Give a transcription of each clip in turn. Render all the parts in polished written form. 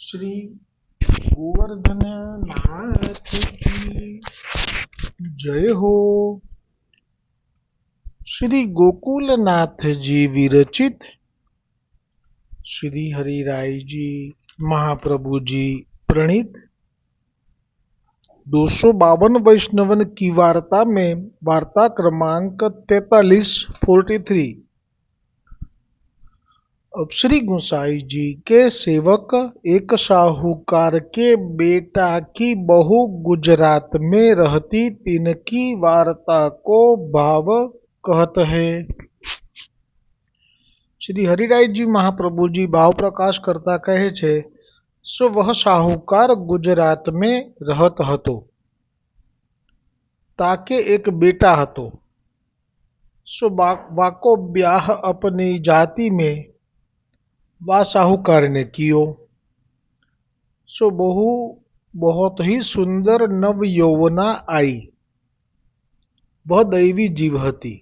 श्री गोवर्धन नाथ की जय हो। श्री गोकुलनाथ जी विरचित श्री हरिराय जी महाप्रभु जी प्रणीत 252 वैष्णवन की वार्ता में वार्ता क्रमांक 43 अब श्री गोसाई जी के सेवक एक साहूकार के बेटा की बहू गुजरात में रहती तिनकी वार्ता को भाव कहत है। श्री हरिराय जी महाप्रभु जी भाव प्रकाश करता कहे छे, सो वह साहूकार गुजरात में रहत हतो। ताके एक बेटा हतो। सो वाको ब्याह अपनी जाति में वा साहूकार ने कियो। सो बहु बहुत ही सुंदर नव यौवना आई। वह दैवी जीव हती।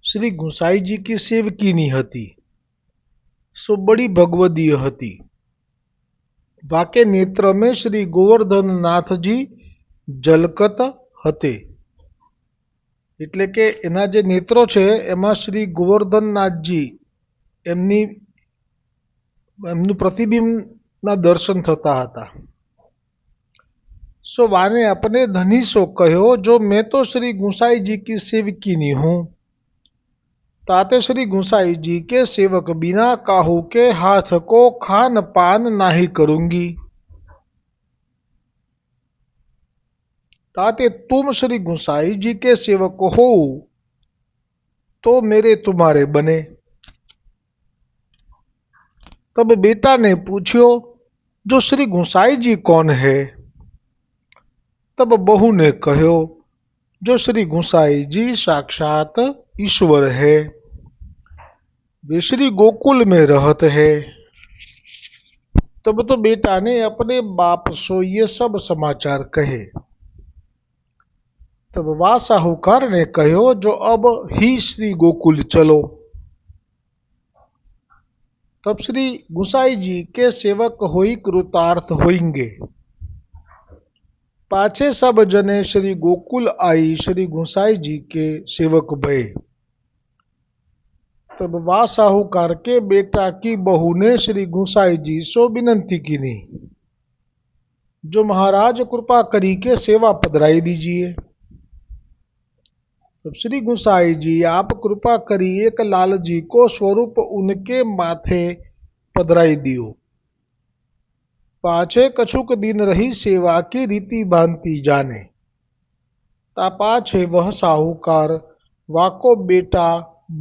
श्री गोसाई जी की सेवकीनी हती। सो बड़ी भगवदीय हती। वाके नेत्र में श्री गोवर्धन नाथ जी झलकत हते। એટલે કે એના જે નેત્રો છે એમાં શ્રી ગોવર્ધનનાથજી એમનું પ્રતિબિંબના દર્શન થતા હતા। सो वाने अपने धनी सो कहो, जो मैं तो श्री गोसाई जी की सेवकीनी हूं। ताते श्री गोसाई जी के सेवक बिना काहू के हाथ को खान पान नहीं करूंगी। ताते तुम श्री गोसाई जी के सेवक हो तो मेरे तुम्हारे बने। तब बेटा ने पूछो, जो श्री गोसाई जी कौन है? तब बहू ने कहो, जो श्री गोसाई जी साक्षात ईश्वर है। वे श्री गोकुल में रहत है। तब तो बेटा ने अपने बाप सो ये सब समाचार कहे। तब वा साहूकार ने कहो, जो अब ही श्री गोकुल चलो। तब श्री गोसाई जी के सेवक होई कृतार्थ होंगे। पाछे सब जने श्री गोकुल आई श्री गोसाई जी के सेवक भये। तब वा साहूकार के बेटा की बहू ने श्री गोसाई जी सो विनंती की नहीं, जो महाराज कृपा करी के सेवा पधराई दीजिए। तब श्री गोसाई जी आप कृपा करी एक लाल जी को स्वरूप उनके माथे पधराई दियो। पाछे कछुक दिन रही सेवा की रीति भांति जाने। ता पाछे वह साहूकार वाको बेटा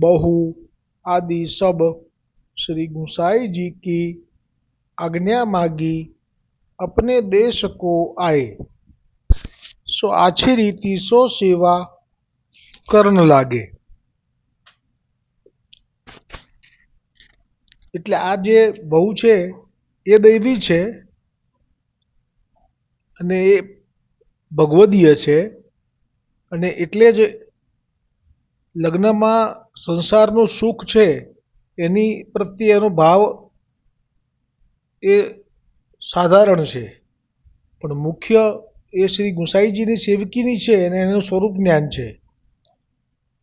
बहू आदि सब श्री गोसाई जी की आज्ञा मांगी अपने देश को आए। सो आछी रीति सो सेवा करन लागे। એટલે આ જે બહુ છે એ દૈવી છે અને એ ભગવદીય છે અને એટલે જ લગ્નમાં સંસારનું સુખ છે એની પ્રત્યેનો ભાવ એ સાધારણ છે, પણ મુખ્ય એ શ્રી गोसाईजीની સેવકીની છે અને એનું સ્વરૂપ જ્ઞાન છે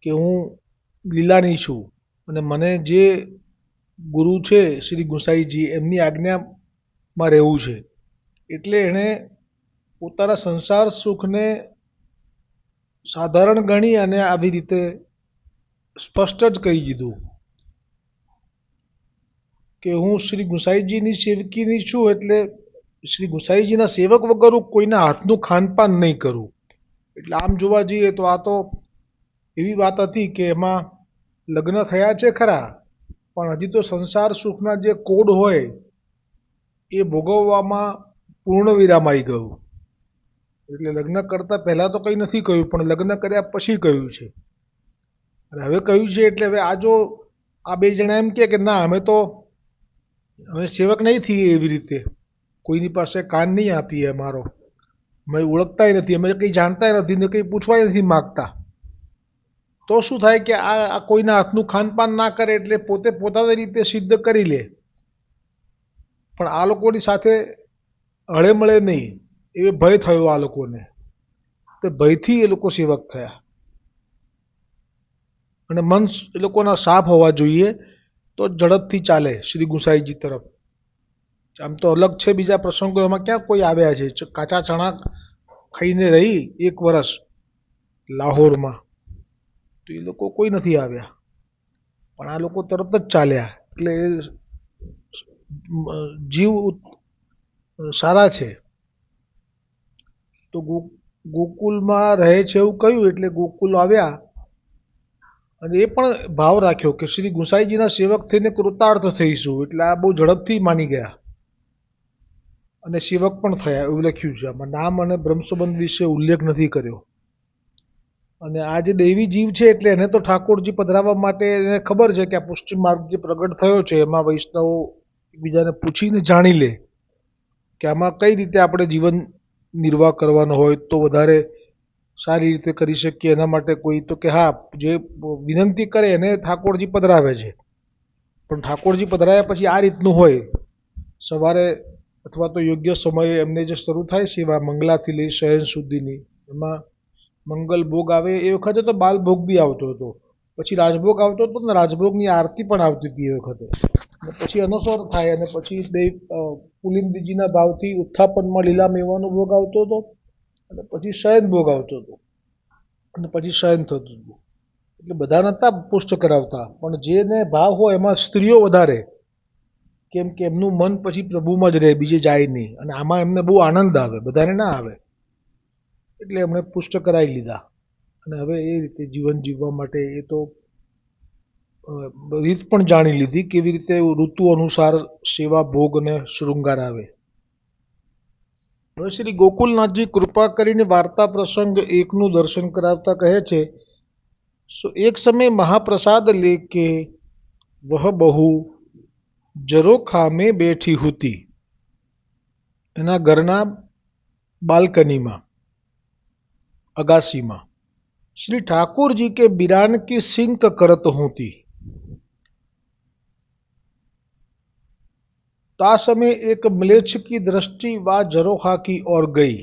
કે હું લીલાની છું અને મને જે ગુરુ છે શ્રી गोसाईजी એમની આજ્ઞામાં રહેવું છે। એટલે એણે પોતાના સંસાર સુખને સાધારણ ગણી અને આવી રીતે સ્પષ્ટ જ કહી દીધું કે હું શ્રી गोसाईजीની સેવકીની છું, એટલે શ્રી गोसाईजीના સેવક વગર હું કોઈના હાથનું ખાનપાન નહીં કરું। એટલે આમ જોવા જઈએ તો આ તો એવી વાત હતી કે એમાં લગ્ન થયા છે ખરા, પણ હજી તો સંસાર સુખના જે કોડ હોય એ ભોગવવામાં પૂર્ણ વિરામ આવી ગયું। એટલે લગ્ન કરતા પહેલા તો કંઈ નથી કહ્યું, પણ લગ્ન કર્યા પછી કહ્યું છે। અને હવે કહ્યું છે એટલે હવે આ જો આ બે જણા એમ કે ના અમે તો અમે સેવક નહીં થઈએ, એવી રીતે કોઈની પાસે કાન નહીં આપીએ, અમારો અમે ઓળખતાય નથી, અમે કંઈ જાણતાય નથી ને કંઈ પૂછવાય નથી માગતા, તો શું થાય કે આ કોઈના હાથનું ખાનપાન ના કરે એટલે પોતે પોતાની રીતે સિદ્ધ કરી લે। પણ આ લોકોની સાથે હળે મળે નહીં, એ ભય થયો આ લોકોને, તે ભયથી એ લોકો સેવક થયા. અને મન એ લોકોના સાફ હોવા જોઈએ તો ઝડપથી ચાલે શ્રી ગુસાઈજી તરફ. આમ તો અલગ છે બીજા પ્રસંગો, એમાં ક્યાં કોઈ આવ્યા છે? કાચા ચણા ખાઈને રહી 1 વર્ષ લાહોરમાં, તો એ લોકો કોઈ નથી આવ્યા, પણ આ લોકો તરત જ ચાલ્યા. એટલે જીવ સારા છે. તો ગોકુલમાં રહે છે એવું કહ્યું, એટલે ગોકુલ આવ્યા અને એ પણ ભાવ રાખ્યો કે શ્રી ગુસાઈજીના સેવક થઈને કૃતાર્થ થઈશું. એટલે આ બહુ ઝડપથી માની ગયા અને સેવક પણ થયા એવું લખ્યું છે. આમાં નામ અને બ્રહ્મસંબંધ વિશે ઉલ્લેખ નથી કર્યો. અને આ જે દૈવી જીવ છે એટલે એને તો ઠાકોરજી પધરાવવા માટે એને ખબર છે કે આ પુષ્ટિ માર્ગ જે પ્રગટ થયો છે એમાં વૈષ્ણવો એકબીજાને પૂછીને જાણી લે કે આમાં કઈ રીતે આપણે જીવન નિર્વાહ કરવાનો હોય તો વધારે સારી રીતે કરી શકીએ. એના માટે કોઈ તો કે હા, જે વિનંતી કરે એને ઠાકોરજી પધરાવે છે, પણ ઠાકોરજી પધરાયા પછી આ રીતનું હોય, સવારે અથવા તો યોગ્ય સમયે એમને જે શરૂ થાય સેવા મંગલાથી લઈ શયન સુધીની, એમાં મંગલ ભોગ આવે એ વખતે તો બાલ ભોગ બી આવતો હતો, પછી રાજભોગ આવતો હતો ને રાજભોગની આરતી પણ આવતી હતી એ વખતે. અને પછી અનુસર થાય અને પછી દેવ પુલિંદજીના ભાવથી ઉત્થાપનમાં લીલા મેવાનો ભોગ આવતો હતો અને પછી શયન ભોગ આવતો હતો અને પછી શયન થતું હતું. એટલે બધા નતા પુષ્ટ કરાવતા, પણ જેને ભાવ હોય એમાં સ્ત્રીઓ વધારે, કેમ કે એમનું મન પછી પ્રભુમાં જ રહે, બીજે જાય નહીં. અને આમાં એમને બહુ આનંદ આવે, બધાને ના આવે, એટલે એમણે પુષ્ટ કરાવી લીધા. અને હવે એ રીતે જીવન જીવવા માટે એ તો રીત પણ જાણી લીધી, કેવી રીતે ઋતુ અનુસાર સેવા ભોગ અને શૃંગાર આવે. હવે શ્રી ગોકુલનાથજી કૃપા કરીને વાર્તા પ્રસંગ 1નું દર્શન કરાવતા કહે છે, એક સમય મહાપ્રસાદ લેકે વહ બહુ જરોખા में बैठी हुती. એના ઘરના બાલ્કનીમાં, અગાસીમાં श्री ठाकुर जी के बिरान की सिंक करत होती. ता समय एक म्लेच्छ की दृष्टि वा जरोखा की ओर गई.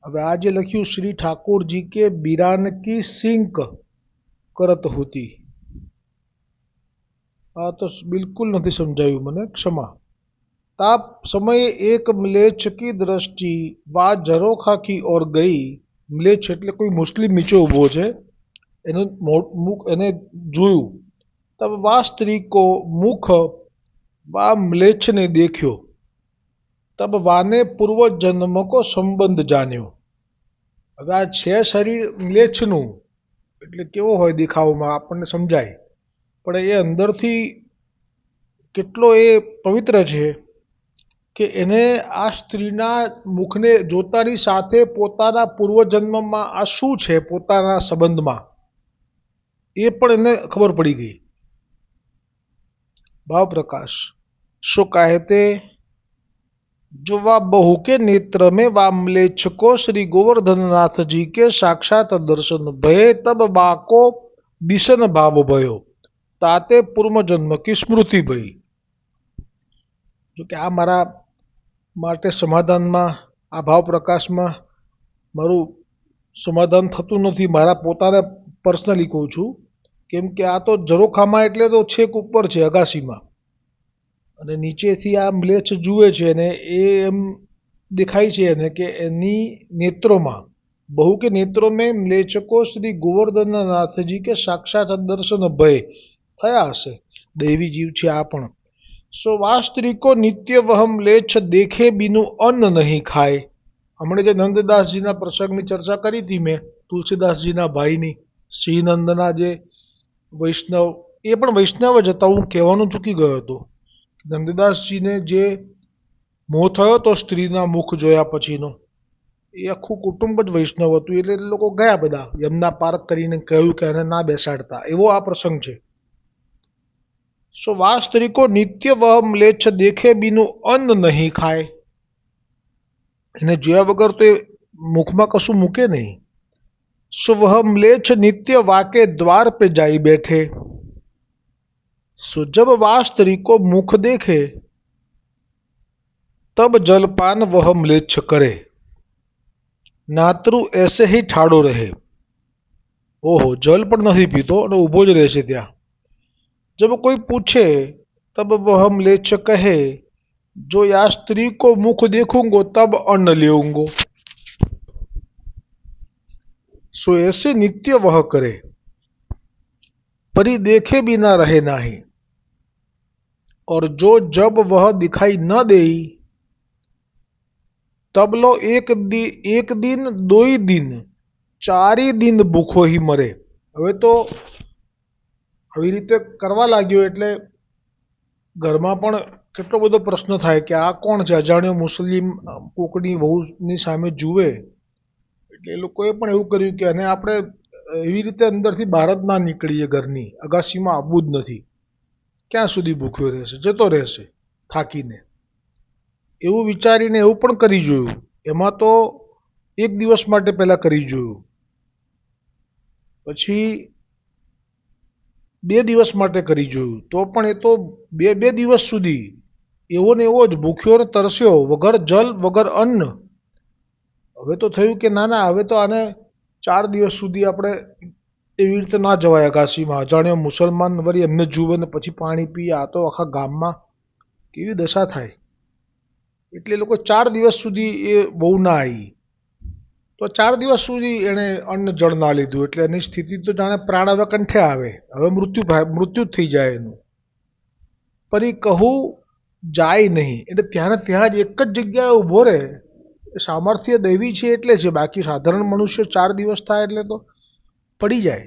હવે આ જે લખ્યું શ્રી ઠાકોરજી કે બિરાન કી સિંક કરત હોતી, આ તો બિલકુલ નથી સમજાયું મને, ક્ષમા. તા સમયે એક म्लेच्छ की दृष्टि वा जरोखा की ओर गई. म्लेच्छ એટલે કોઈ મુસ્લિમ નીચે ઊભો છે, એને જોયું. તબ વા સ્ત્રી કો મુખ વા म्लेच्छ ने देख्यो. तब वाने पूर्व जन्म को संबंध जान्यो. હવે આ છે શરીર म्लेच्छનું, એટલે કેવો હોય દેખાવમાં આપણને સમજાય, પણ એ અંદરથી કેટલો એ પવિત્ર છે કે એને આ સ્ત્રીના મુખને જોતાની સાથે પોતાના પૂર્વજન્મમાં આ શું છે પોતાના સંબંધમાં એ પણ એને ખબર પડી ગઈ. ભાવ પ્રકાશ शो कहते जो वा बहू के नेत्र में वा म्लेच्छ को श्री गोवर्धन नाथ जी के साक्षात दर्शन भये तब बाको बिसन भाव भयो ताते पूर्व जन्म की स्मृति भई. જો કે આ મારા માટે સમાધાનમાં, આ ભાવ પ્રકાશમાં મારું સમાધાન થતું નથી, મારા પોતાને પર્સનલી કહું છું, કેમ કે આ તો ઝરોખામાં એટલે તો છેક ઉપર છે અગાસીમાં, અને નીચેથી આ म्लेच्छ જુએ છે અને એ એમ દેખાય છે એને કે એની નેત્રોમાં, બહુ કે નેત્રો મેં म्लेच्छ को श्री गोवर्धन नाथजी के साक्षात दर्शन ભય થયા હશે. દૈવી જીવ છે આ પણ. सो वा स्त्री को नित्य वह म्लेच्छ देखे बिनु अन्न नहीं खाए. हमने જે નંદદાસજીના પ્રસંગની ચર્ચા કરી હતી મેં, તુલસીદાસજીના ભાઈની, શ્રીનંદના જે વૈષ્ણવ, એ પણ વૈષ્ણવ જ હતા, હું કહેવાનું ચૂકી ગયો હતો. નંદદાસજીને જે મોહ થયો તો સ્ત્રીના મુખ જોયા પછીનો, એ આખું કુટુંબ જ વૈષ્ણવ હતું, એટલે એ લોકો ગયા બધા યમુના પાર કરીને, કહ્યું કે એને ના બેસાડતા, એવો આ પ્રસંગ છે. सो वा स्त्री को नित्य वह म्लेच्छ देखे बिनु अन्न नहीं खाए. એને જોયા વગર તો એ મુખમાં કશું મૂકે નહીં. सो वह म्लेच्छ नित्य वाके द्वार पे जाई बैठे. सो जब वा स्त्री को मुख देखे तब जलपान वह म्लेच्छ करे, नातरू ऐसे ही ठाड़ो रहे। ओहो, जल पण नहीं पीतो અને ઊભો જ રહેશે ત્યાં। जब कोई पूछे तब वह म्लेच्छ कहे, जो या स्त्री को मुख देखूंगो तब अन्न लेऊंगो। सो ऐसे नित्य वह करे, परी देखे बिना रहे नाही। और जो जब वह दिखाई न दे तब लो एक दिन दो ही दिन 4 दिन ભૂખો ही મરે। હવે તો આવી રીતે કરવા લાગ્યો એટલે ઘરમાં પણ કેટલો બધો પ્રશ્ન થાય કે આ કોણ છે, અજાણ્યો મુસ્લિમ કોકની વહુની સામે જુએ એટલે એ લોકોએ પણ એવું કર્યું કે અને આપણે એવી રીતે અંદરથી બહાર જ ના નીકળીએ, ઘરની અગાસીમાં આવવું જ નથી, ક્યાં સુધી ભૂખ્યો રહેશે, જતો રહેશે થાકીને, એવું વિચારીને એવું પણ કરી જોયું। એમાં તો 1 દિવસ માટે પહેલા કરી જોયું, પછી 2 દિવસ માટે કરી જોયું, તો પણ એ તો બે દિવસ સુધી એવો ને એવો જ ભૂખ્યો ને તરસ્યો, વગર જલ વગર અન્ન। હવે તો થયું કે ના ના, હવે તો આને 4 દિવસ સુધી આપણે એવી રીતે ના જવાય અગાસીમાં, અજાણ્યો મુસલમાન વળી એમને જુએ ને પછી પાણી પીએ, આ તો આખા ગામમાં કેવી દશા થાય। એટલે લોકો 4 દિવસ સુધી એ બહુ ના આવી, તો 4 દિવસ સુધી એણે અન્ન જળ ના લીધું એટલે એની સ્થિતિ તો જાણે પ્રાણ હવે કંઠે આવે, હવે મૃત્યુ થઈ જાય એનું। પરી કહું જાય નહીં, એટલે ત્યાં ને ત્યાં જ એક જ જગ્યાએ ઊભો રહે, સામર્થ્ય દૈવી છે એટલે છે, બાકી સાધારણ મનુષ્ય 4 દિવસ થાય એટલે તો પડી જાય।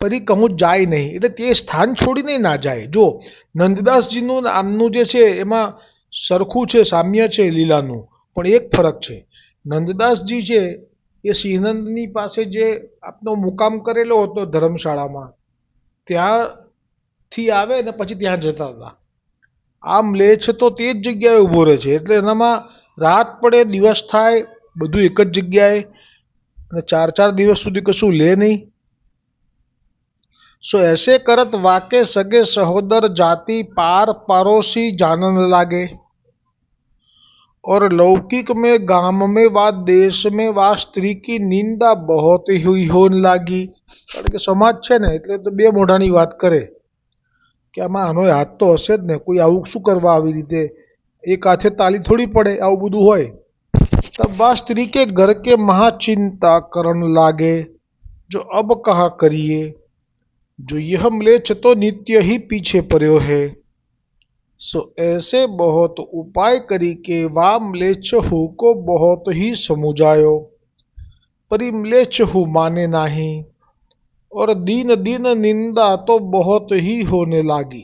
પરી કહું જાય નહીં એટલે તે સ્થાન છોડીને ના જાય। જો નંદદાસજીનું આમનું જે છે એમાં સરખું છે, સામ્ય છે લીલાનું, પણ એક ફરક છે, નંદદાસજી છે એ સિંહનંદની પાસે જે આપનો મુકામ કરેલો હતો ધર્મશાળામાં, ત્યાંથી આવે ને પછી ત્યાં જતા હતા। આ મ્લેચ્છ તો તે જ જગ્યાએ ઊભો રહે છે, એટલે એનામાં રાત પડે દિવસ થાય બધું એક જ જગ્યાએ, અને 4 દિવસ સુધી કશું લે નહીં। सो ऐसे करत वाके सगे सहोदर जाति पार पड़ोसी जानन लागे। और लौकिक में गाम में वा देश में वा स्त्री की निंदा बहुत हुई होने लागी। कारण કે સમાજ છે ને એટલે તો બે મોઢાની વાત કરે કે આમાં આનો હાથ તો હશે જ ને, કોઈ આવું શું કરવા આવી રીતે, એક હાથે તાલી થોડી પડે, આવું બધું હોય। तब वह स्त्री के घर के महाचिंता करण लागे, जो अब कहा करिए, जो यह म्लेच्छ तो नित्य ही पीछे पड़ो है। सो ऐसे बहुत उपाय करी के वा म्लेच्छ हु को बहुत ही समुझायो, परी म्लेच्छ हु माने नाही। और दिन दिन निंदा तो बहुत ही होने लागी।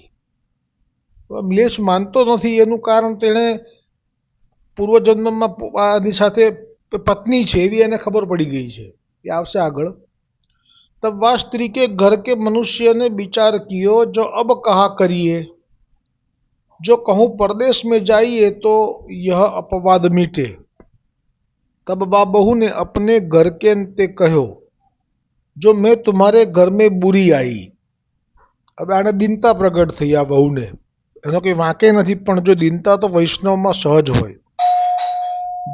म्लेच्छ मानतो નથી એનું કારણ તેણે પૂર્વજન્મમાં આની સાથે પત્ની છે એવી એને ખબર પડી ગઈ છે, એ આવશે આગળ। तब वह स्त्री के घर के मनुष्य ने विचार कियो, जो अब कहा करिए, जो कहूँ परदेश में जाइए तो यह अपवाद मिटे। तब वह बहू ने अपने घर के अंते कहो, जो मैं तुम्हारे घर में बुरी आई। अब आने दीनता प्रगट थी आ बहूने, एनो कोई वांके नहीं, पण जो दीनता तो वैष्णव में सहज होय।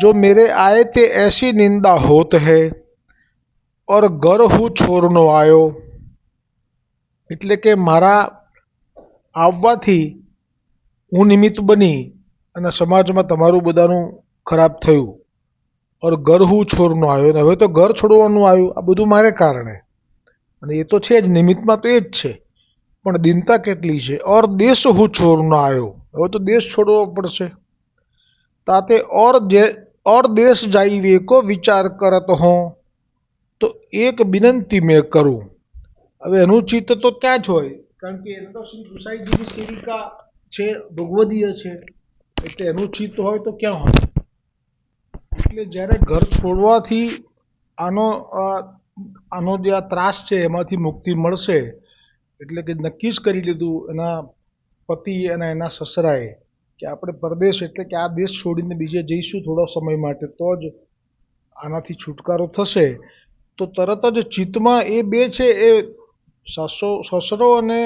जो मेरे आए थे ऐसी निंदा होत है, और घर हूँ छोरनो आयो, એટલે કે મારા આવવાથી હું નિમિત્ત બની અને સમાજમાં તમારું બધાનું ખરાબ થયું। और घर हूँ छोरनो आयो, ને હવે તો ઘર છોડવાનું આવ્યું, આ બધું મારે કારણે, અને એ તો છે જ, નિમિત્તમાં તો એ જ છે, પણ દીનતા કેટલી છે। और देश हूँ छोरनो आयो, હવે તો દેશ છોડવો પડશે। ताते और देश जाइए को विचार करत हो, तो एक विनंती मैं करूं। હવે એનું ચિત્ત તો ક્યાં જ હોય, કારણ કે એને તો શ્રી ગુસાઈજીની સેવિકા છે, ભગવદીય છે, એટલે એનું ચિત્ત હોય તો ક્યાં હોય। એટલે જ્યારે ઘર છોડવાથી આનો જે આ ત્રાસ છે એમાંથી મુક્તિ મળશે, એટલે કે નક્કી જ કરી લીધું એના પતિ અને એના સસરાએ કે આપણે પરદેશ એટલે કે આ દેશ છોડીને બીજે જઈશું થોડા સમય માટે, તો જ આનાથી છુટકારો થશે। તો તરત જ ચિત્તમાં એ બે છે, એ સસરો અને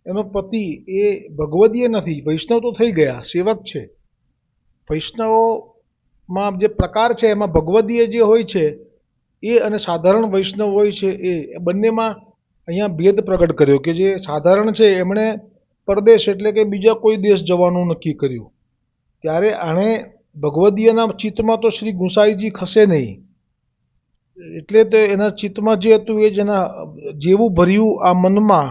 એનો પતિ એ ભગવદીય નથી, વૈષ્ણવ તો થઈ ગયા, સેવક છે, વૈષ્ણવોમાં જે પ્રકાર છે એમાં ભગવદીય જે હોય છે એ અને સાધારણ વૈષ્ણવ હોય છે એ બંનેમાં અહીંયા ભેદ પ્રગટ કર્યો કે જે સાધારણ છે એમણે પરદેશ એટલે કે બીજા કોઈ દેશ જવાનું નક્કી કર્યું, ત્યારે આણે ભગવદીયના ચિત્તમાં તો શ્રી ગુંસાઈજી ખસે નહીં, એટલે તે એના ચિત્તમાં જે હતું એ જ એના જેવું ભર્યું આ મનમાં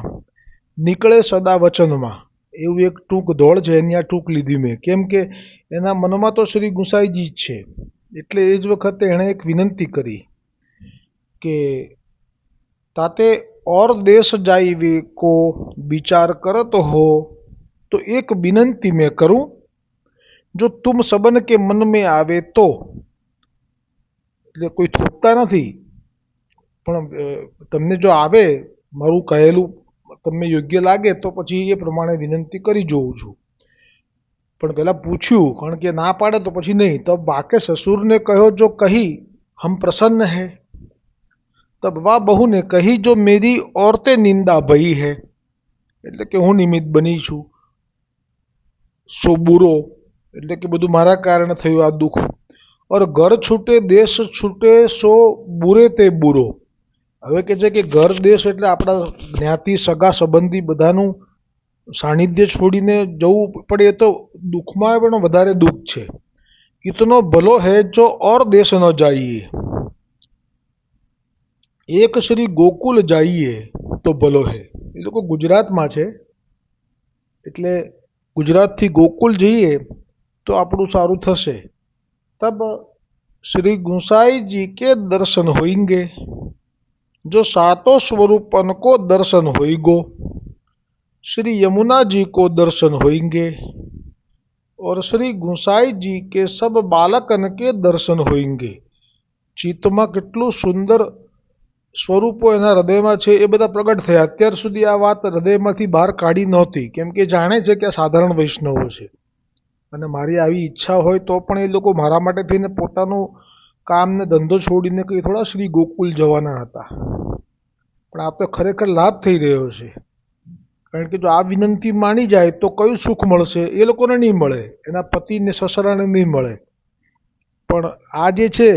નીકળે સદા વચનમાં, એવું એક ટૂંક ધોળ છે એની આ ટૂંક લીધી મેં, કેમ કે એના મનમાં તો શ્રી ગુંસાઈજી જ છે. એટલે એ જ વખતે એણે એક વિનંતી કરી કે તાતે और देश जाइवे को विचार करत हो तो एक विनंती मैं करूं, जो तुम सबन के मन में आवे तो. એટલે કોઈ થોપતા નથી, પણ તમને જો આવે મારું કહેલું તમને યોગ્ય લાગે તો પછી એ પ્રમાણે વિનંતી કરી જોઉં છું. પણ પહેલાં પૂછ્યું, કારણ કે ના પાડે તો પછી નહીં. તબ બાકે સસુરને કહ્યો જો કહી હમ પ્રસન્ન હૈ, તબ વા બહુ ને કહી જો મેરી औरते નિંદા ભઈ હૈ, એટલે કે હું નિમિત્ત બની છું. સો બુરો એટલે કે બધું મારા કારણે થયું આ દુઃખ. ઓર ઘર છૂટે દેશ છૂટે સો બુરે તે બુરો. હવે કે છે કે ઘર દેશ એટલે આપણા જ્ઞાતિ સગા સંબંધી બધાનું સાનિધ્ય છોડીને જવું પડે એ તો દુઃખમાં પણ વધારે દુઃખ છે. ઇતનો ભલો હૈ જો ઓર દેશ ન જાઈએ, એક શ્રી ગોકુલ જાઈએ તો ભલો હૈ. એ લોકો ગુજરાતમાં છે એટલે ગુજરાતથી ગોકુલ જઈએ તો આપણું સારું થશે. तब श्री गुंसाई जी के दर्शन होंगे, जो सातों स्वरूपन को दर्शन होइगो. श्री यमुना जी को दर्शन होंगे और श्री गुंसाई जी के सब बालकन के दर्शन होंगे. ચિત્તમાં કેટલું સુંદર સ્વરૂપો એના હૃદયમાં છે એ બધા પ્રગટ થયા. અત્યાર સુધી આ વાત હૃદયમાંથી બહાર કાઢી નહોતી, કેમ કે જાણે છે કે આ સાધારણ વૈષ્ણવો છે અને મારી આવી ઈચ્છા હોય તો પણ એ લોકો મારા માટે થઈને પોતાનું કામ ને ધંધો છોડીને કંઈ થોડા શ્રી ગોકુલ જવાના હતા. પણ આ તો ખરેખર લાભ થઈ રહ્યો છે, કારણ કે જો આ વિનંતી માની જાય તો કયું સુખ મળશે? એ લોકોને નહીં મળે, એના પતિને સસરાને નહીં મળે, પણ આ જે છે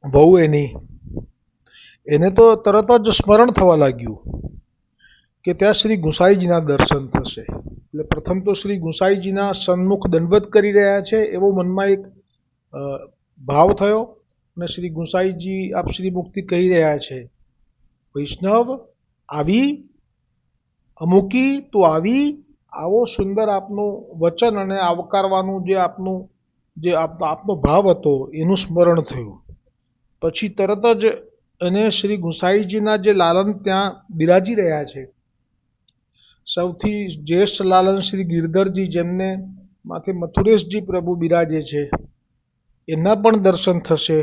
વહુ એની, એને તો તરત જ સ્મરણ થવા લાગ્યું કે ત્યાં શ્રી ગુંસાઈજીના દર્શન થશે. એટલે પ્રથમ તો શ્રી ગુંસાઈજીના સન્મુખ દંડવત કરી રહ્યા છે એવો મનમાં એક ભાવ થયો, અને શ્રી ગુંસાઈજી આપ શ્રી મુક્તિ કહી રહ્યા છે, વૈષ્ણવ આવી અમુકી તો આવી, આવો સુંદર આપનું વચન અને આવકારવાનું જે આપનું જે આપનો ભાવ હતો એનું સ્મરણ થયું. પછી તરત જ એને શ્રી ગુંસાઈજીના જે લાલન ત્યાં બિરાજી રહ્યા છે, સૌથી જ્યેષ્ઠ લાલન શ્રી ગિરધરજી જેમને માથે મથુરેશજી પ્રભુ બિરાજે છે એના પણ દર્શન થશે.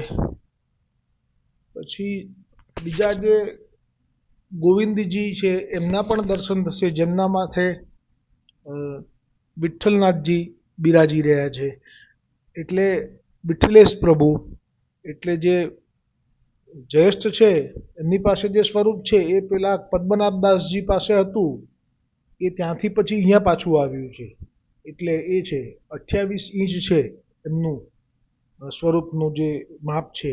પછી બીજા જે ગોવિંદજી છે એમના પણ દર્શન થશે, જેમના માથે વિઠ્ઠલનાથજી બિરાજી રહ્યા છે. એટલે વિઠ્ઠલેશ પ્રભુ એટલે જે જ્યેષ્ઠ છે એમની પાસે જે સ્વરૂપ છે એ પેલા પદ્મનાભદાસજી પાસે હતું, એ ત્યાંથી પછી અહીંયા પાછું આવ્યું છે. એટલે એ છે 28 ઇંચ છે એમનું સ્વરૂપનું જે માપ છે,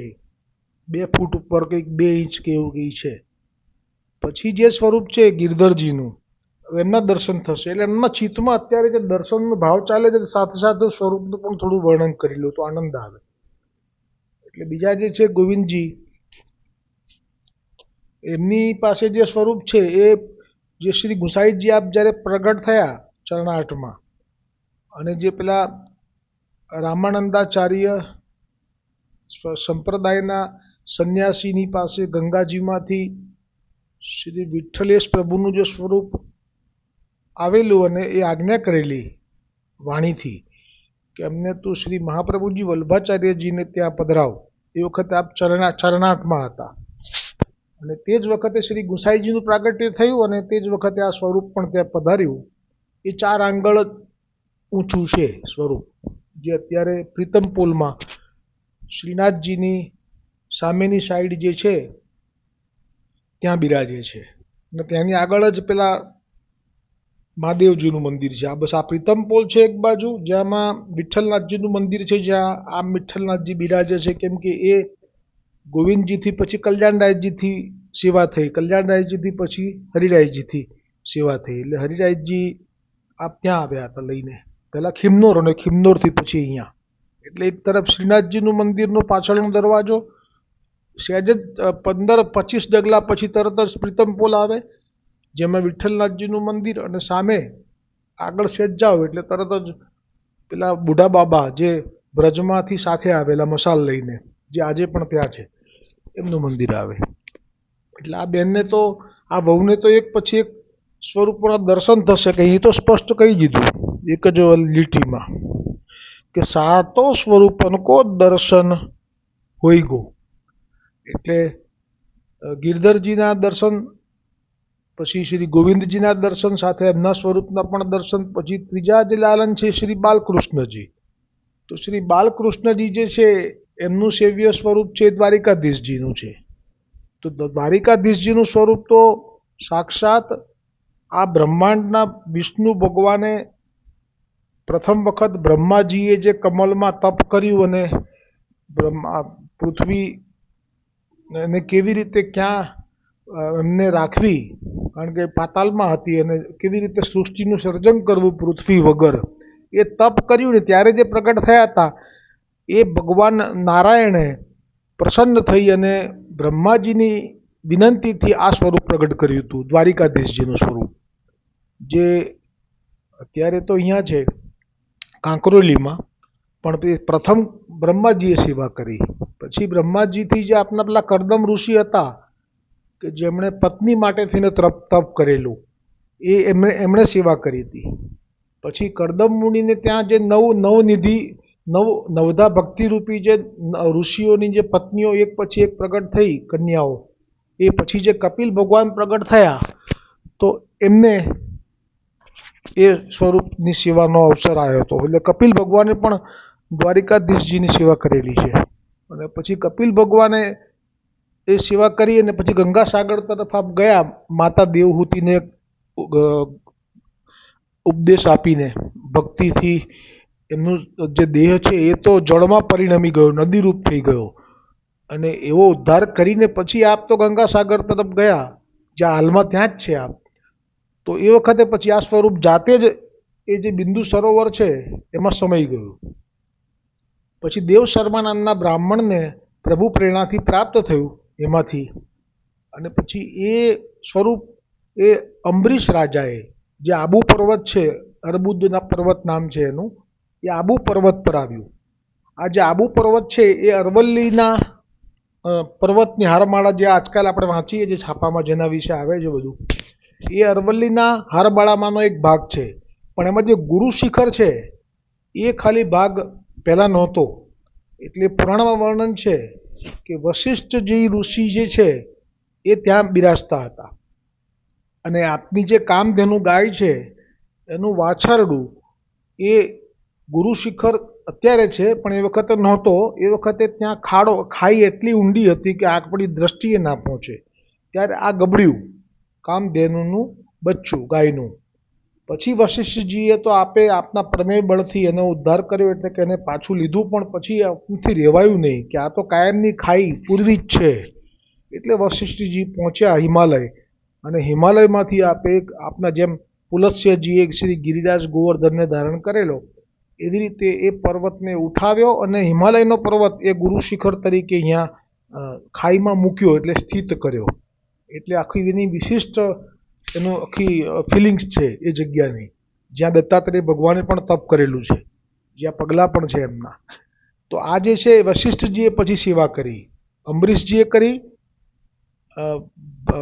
2 ફૂટ ઉપર કંઈક 2 ઇંચ કે એવું કંઈ છે. પછી જે સ્વરૂપ છે ગિરધરજીનું, એમના દર્શન થશે. એટલે એમના ચિત્તમાં અત્યારે જે દર્શનનો ભાવ ચાલે છે સાથે સાથે સ્વરૂપનું પણ થોડું વર્ણન કરી લો તો આનંદ આવે. એટલે બીજા જે છે ગોવિંદજી, એમની પાસે જે સ્વરૂપ છે એ જે શ્રી ગુંસાઈજી આપ જ્યારે પ્રગટ થયા ચરણાઠમાં, અને જે પેલા રામાનંદાચાર્ય સંપ્રદાયના સંન્યાસીની પાસે ગંગાજીમાંથી શ્રી વિઠ્ઠલેશ પ્રભુનું જે સ્વરૂપ આવેલું અને એ આજ્ઞા કરેલી વાણીથી કે અમને તું શ્રી મહાપ્રભુજી વલ્ભાચાર્યજીને ત્યાં પધરાવ, એ વખતે આપ ચરણાઠમાં હતા અને તે જ વખતે શ્રી ગુંસાઈજીનું પ્રાગટ્ય થયું અને તે જ વખતે આ સ્વરૂપ પણ ત્યાં પધાર્યું. એ 4 આંગળ ઊંચું છે સ્વરૂપ, જે અત્યારે પ્રીતમ પોલમાં શ્રીનાથજીની સામેની સાઈડ જે છે ત્યાં બિરાજે છે. અને ત્યાંની આગળ જ પેલા મહાદેવજીનું મંદિર છે. આ બસ આ પ્રીતમપોલ છે એક બાજુ, જ્યાંમાં વિઠ્ઠલનાથજીનું મંદિર છે, જ્યાં આમ વિઠ્ઠલનાથજી બિરાજે છે, કેમ કે એ ગોવિંદજીથી પછી કલ્યાણરાયજીથી સેવા થઈ, કલ્યાણરાયજીથી પછી હરિરાયજીથી સેવા થઈ. એટલે હરિરાયજી આપ ત્યાં આવ્યા હતા લઈને, પહેલા ખિમનોર અને ખિમનોરથી પછી અહીંયા. એટલે એક તરફ શ્રીનાથજીનું મંદિરનો પાછળનો દરવાજો, સહેજ જ 15-25 ડગલા પછી તરત જ પ્રીતમપોલ આવે, જેમાં વિઠ્ઠલનાથજીનું મંદિર, અને સામે આગળ સહેજ જાઓ એટલે તરત જ પેલા બુઢા બાબા જે બ્રજમાંથી સાથે આવેલા મશાલ લઈને, જે આજે પણ ત્યાં છે, એમનું મંદિર આવે. એટલે આ બેનને તો, આ વહુને તો એક પછી એક સ્વરૂપના દર્શન થશે, કે અહીં તો સ્પષ્ટ કહી દીધું એક જ લીટીમાં કે સાતો સ્વરૂપન કો દર્શન હોઈ ગો. એટલે ગિરધરજીના દર્શન, પછી શ્રી ગોવિંદજીના દર્શન સાથે એમના સ્વરૂપના પણ દર્શન, પછી ત્રીજા જે લાલન છે શ્રી બાલકૃષ્ણજી. તો શ્રી બાલકૃષ્ણજી જે છે એમનું સેવ્ય સ્વરૂપ છે દ્વારિકાધીશજીનું છે. તો દ્વારિકાધીશજીનું સ્વરૂપ તો સાક્ષાત આ બ્રહ્માંડના વિષ્ણુ ભગવાને પ્રથમ વખત બ્રહ્માજીએ જે કમલમાં તપ કર્યું અને પૃથ્વી એને કેવી રીતે ક્યાં એમને રાખવી, કારણ કે પાતાલમાં હતી, અને કેવી રીતે સૃષ્ટિનું સર્જન કરવું પૃથ્વી વગર, એ તપ કર્યું ને ત્યારે જે પ્રગટ થયા હતા, એ ભગવાન નારાયણે પ્રસન્ન થઈ અને બ્રહ્માજીની વિનંતીથી આ સ્વરૂપ પ્રગટ કર્યું હતું, દ્વારિકાધીશજીનું સ્વરૂપ, જે અત્યારે તો અહીંયા છે કાંકરોલીમાં, પણ તે પ્રથમ બ્રહ્માજીએ સેવા કરી. પછી બ્રહ્માજીથી જે આપના પેલા કરદમ ઋષિ હતા, કે જેમણે પત્ની માટે થઈને તપ કરેલું, એ એમણે સેવા કરી હતી. પછી કરદમ મુનિને ત્યાં જે નવધા ભક્તિરૂપી જે ઋષિઓની જે પત્નીઓ એક પછી એક પ્રગટ થઈ કન્યાઓ, એ પછી જે કપિલ ભગવાન પ્રગટ થયા, તો એમને એ સ્વરૂપની સેવાનો અવસર આવ્યો હતો. એટલે કપિલ ભગવાને પણ દ્વારિકાધીશજીની સેવા કરેલી છે. અને પછી કપિલ ભગવાને એ સેવા કરી અને પછી ગંગાસાગર તરફ આપ ગયા, માતા દેવહૂતિને ઉપદેશ આપીને ભક્તિથી. એમનું જે દેહ છે એ તો જળમાં પરિણમી ગયો, નદીરૂપ થઈ ગયો, અને એવો ઉદ્ધાર કરીને પછી આપ તો ગંગાસાગર તરફ ગયા, જ્યાં હાલમાં ત્યાં જ છે આપ. તો એ વખતે પછી આ સ્વરૂપ જાતે જ એ જે બિંદુ સરોવર છે એમાં સમાઈ ગયું. પછી દેવ શર્મા નામના બ્રાહ્મણને પ્રભુ પ્રેરણાથી પ્રાપ્ત થયું એમાંથી, અને પછી એ સ્વરૂપ એ અંબરીશ રાજાએ, જે આબુ પર્વત છે, અર્બુદના પર્વત નામ છે એનું, એ આબુ પર્વત પર આવ્યું. આ જે આબુ પર્વત છે એ અરવલ્લીના પર્વતની હારમાળા, જે આજકાલ આપણે વાંચીએ છીએ છાપામાં, જેના વિશે આવે છે બધું, એ અરવલ્લીના હારમાળામાંનો એક ભાગ છે. પણ એમાં જે ગુરુ શિખર છે એ ખાલી ભાગ પહેલાં નહોતો. એટલે પુરાણમાં વર્ણન છે કે વશિષ્ઠજી ઋષિ જે છે એ ત્યાં બિરાજતા હતા, અને આપની જે કામધેનુ ગાય છે એનું વાછરડું એ ગુરુ શિખર અત્યારે છે, પણ એ વખતે નહોતો. એ વખતે ત્યાં ખાઈ એટલી ઊંડી હતી કે આપણી દ્રષ્ટિએ ના પહોંચે, ત્યારે આ ગબડ્યું કામધેનુનું બચ્ચું ગાયનું. પછી વશિષ્ઠજીએ તો આપના પ્રમેય બળથી એનો ઉદ્ધાર કર્યો, એટલે કે એને પાછું લીધું, પણ પછી આપથી રહેવાયું નહીં, કે આ તો કાયમની ખાઈ પૂર્વી જ છે. એટલે વશિષ્ઠજી પહોંચ્યા હિમાલય, અને હિમાલયમાંથી આપના જેમ પુલત્સ્યજીએ શ્રી ગિરિરાજ ગોવર્ધનને ધારણ કરેલો, એવી રીતે એ પર્વતને ઉઠાવ્યો અને હિમાલયનો પર્વત એ ગુરુ શિખર તરીકે અહીંયા ખાઈમાં મૂક્યો, એટલે સ્થિત કર્યો. એટલે આખી એની વિશિષ્ટ એનું આખી ફિલિંગ્સ છે એ જગ્યાની, જ્યાં દત્તાત્રેય ભગવાને પણ તપ કરેલું છે, જ્યાં પગલાં પણ છે એમના. તો આ જે છે વશિષ્ઠજીએ પછી સેવા કરી, અંબરીશજીએ કરી.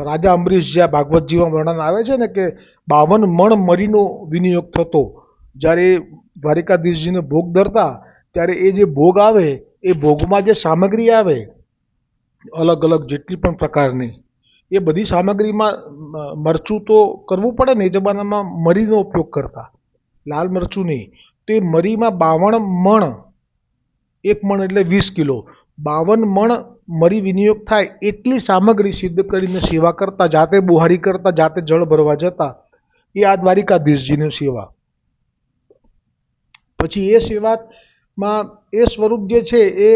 રાજા અંબરીશ, જ્યાં ભાગવતજીમાં વર્ણન આવે છે ને કે 52 મણ મરીનો વિનિયોગ થતો, જ્યારે દ્વારિકાધીશજીને ભોગ ધરતા, ત્યારે એ જે ભોગ આવે એ ભોગમાં જે સામગ્રી આવે અલગ અલગ જેટલી પણ પ્રકારની, એ બધી સામગ્રીમાં મરચું તો કરવું પડે ને, એ જમાનામાં મરીનો ઉપયોગ કરતા, લાલ મરચું નહીં. તો એ મરીમાં 52 મણ, 1 મણ એટલે 20 કિલો, 52 મણ મરી વિનિયોગ થાય એટલી સામગ્રી સિદ્ધ કરીને સેવા કરતા, જાતે બુહારી કરતા, જાતે જળ ભરવા જતા. એ આ દ્વારિકાધીશજીની સેવા. પછી એ સેવામાં એ સ્વરૂપ જે છે એ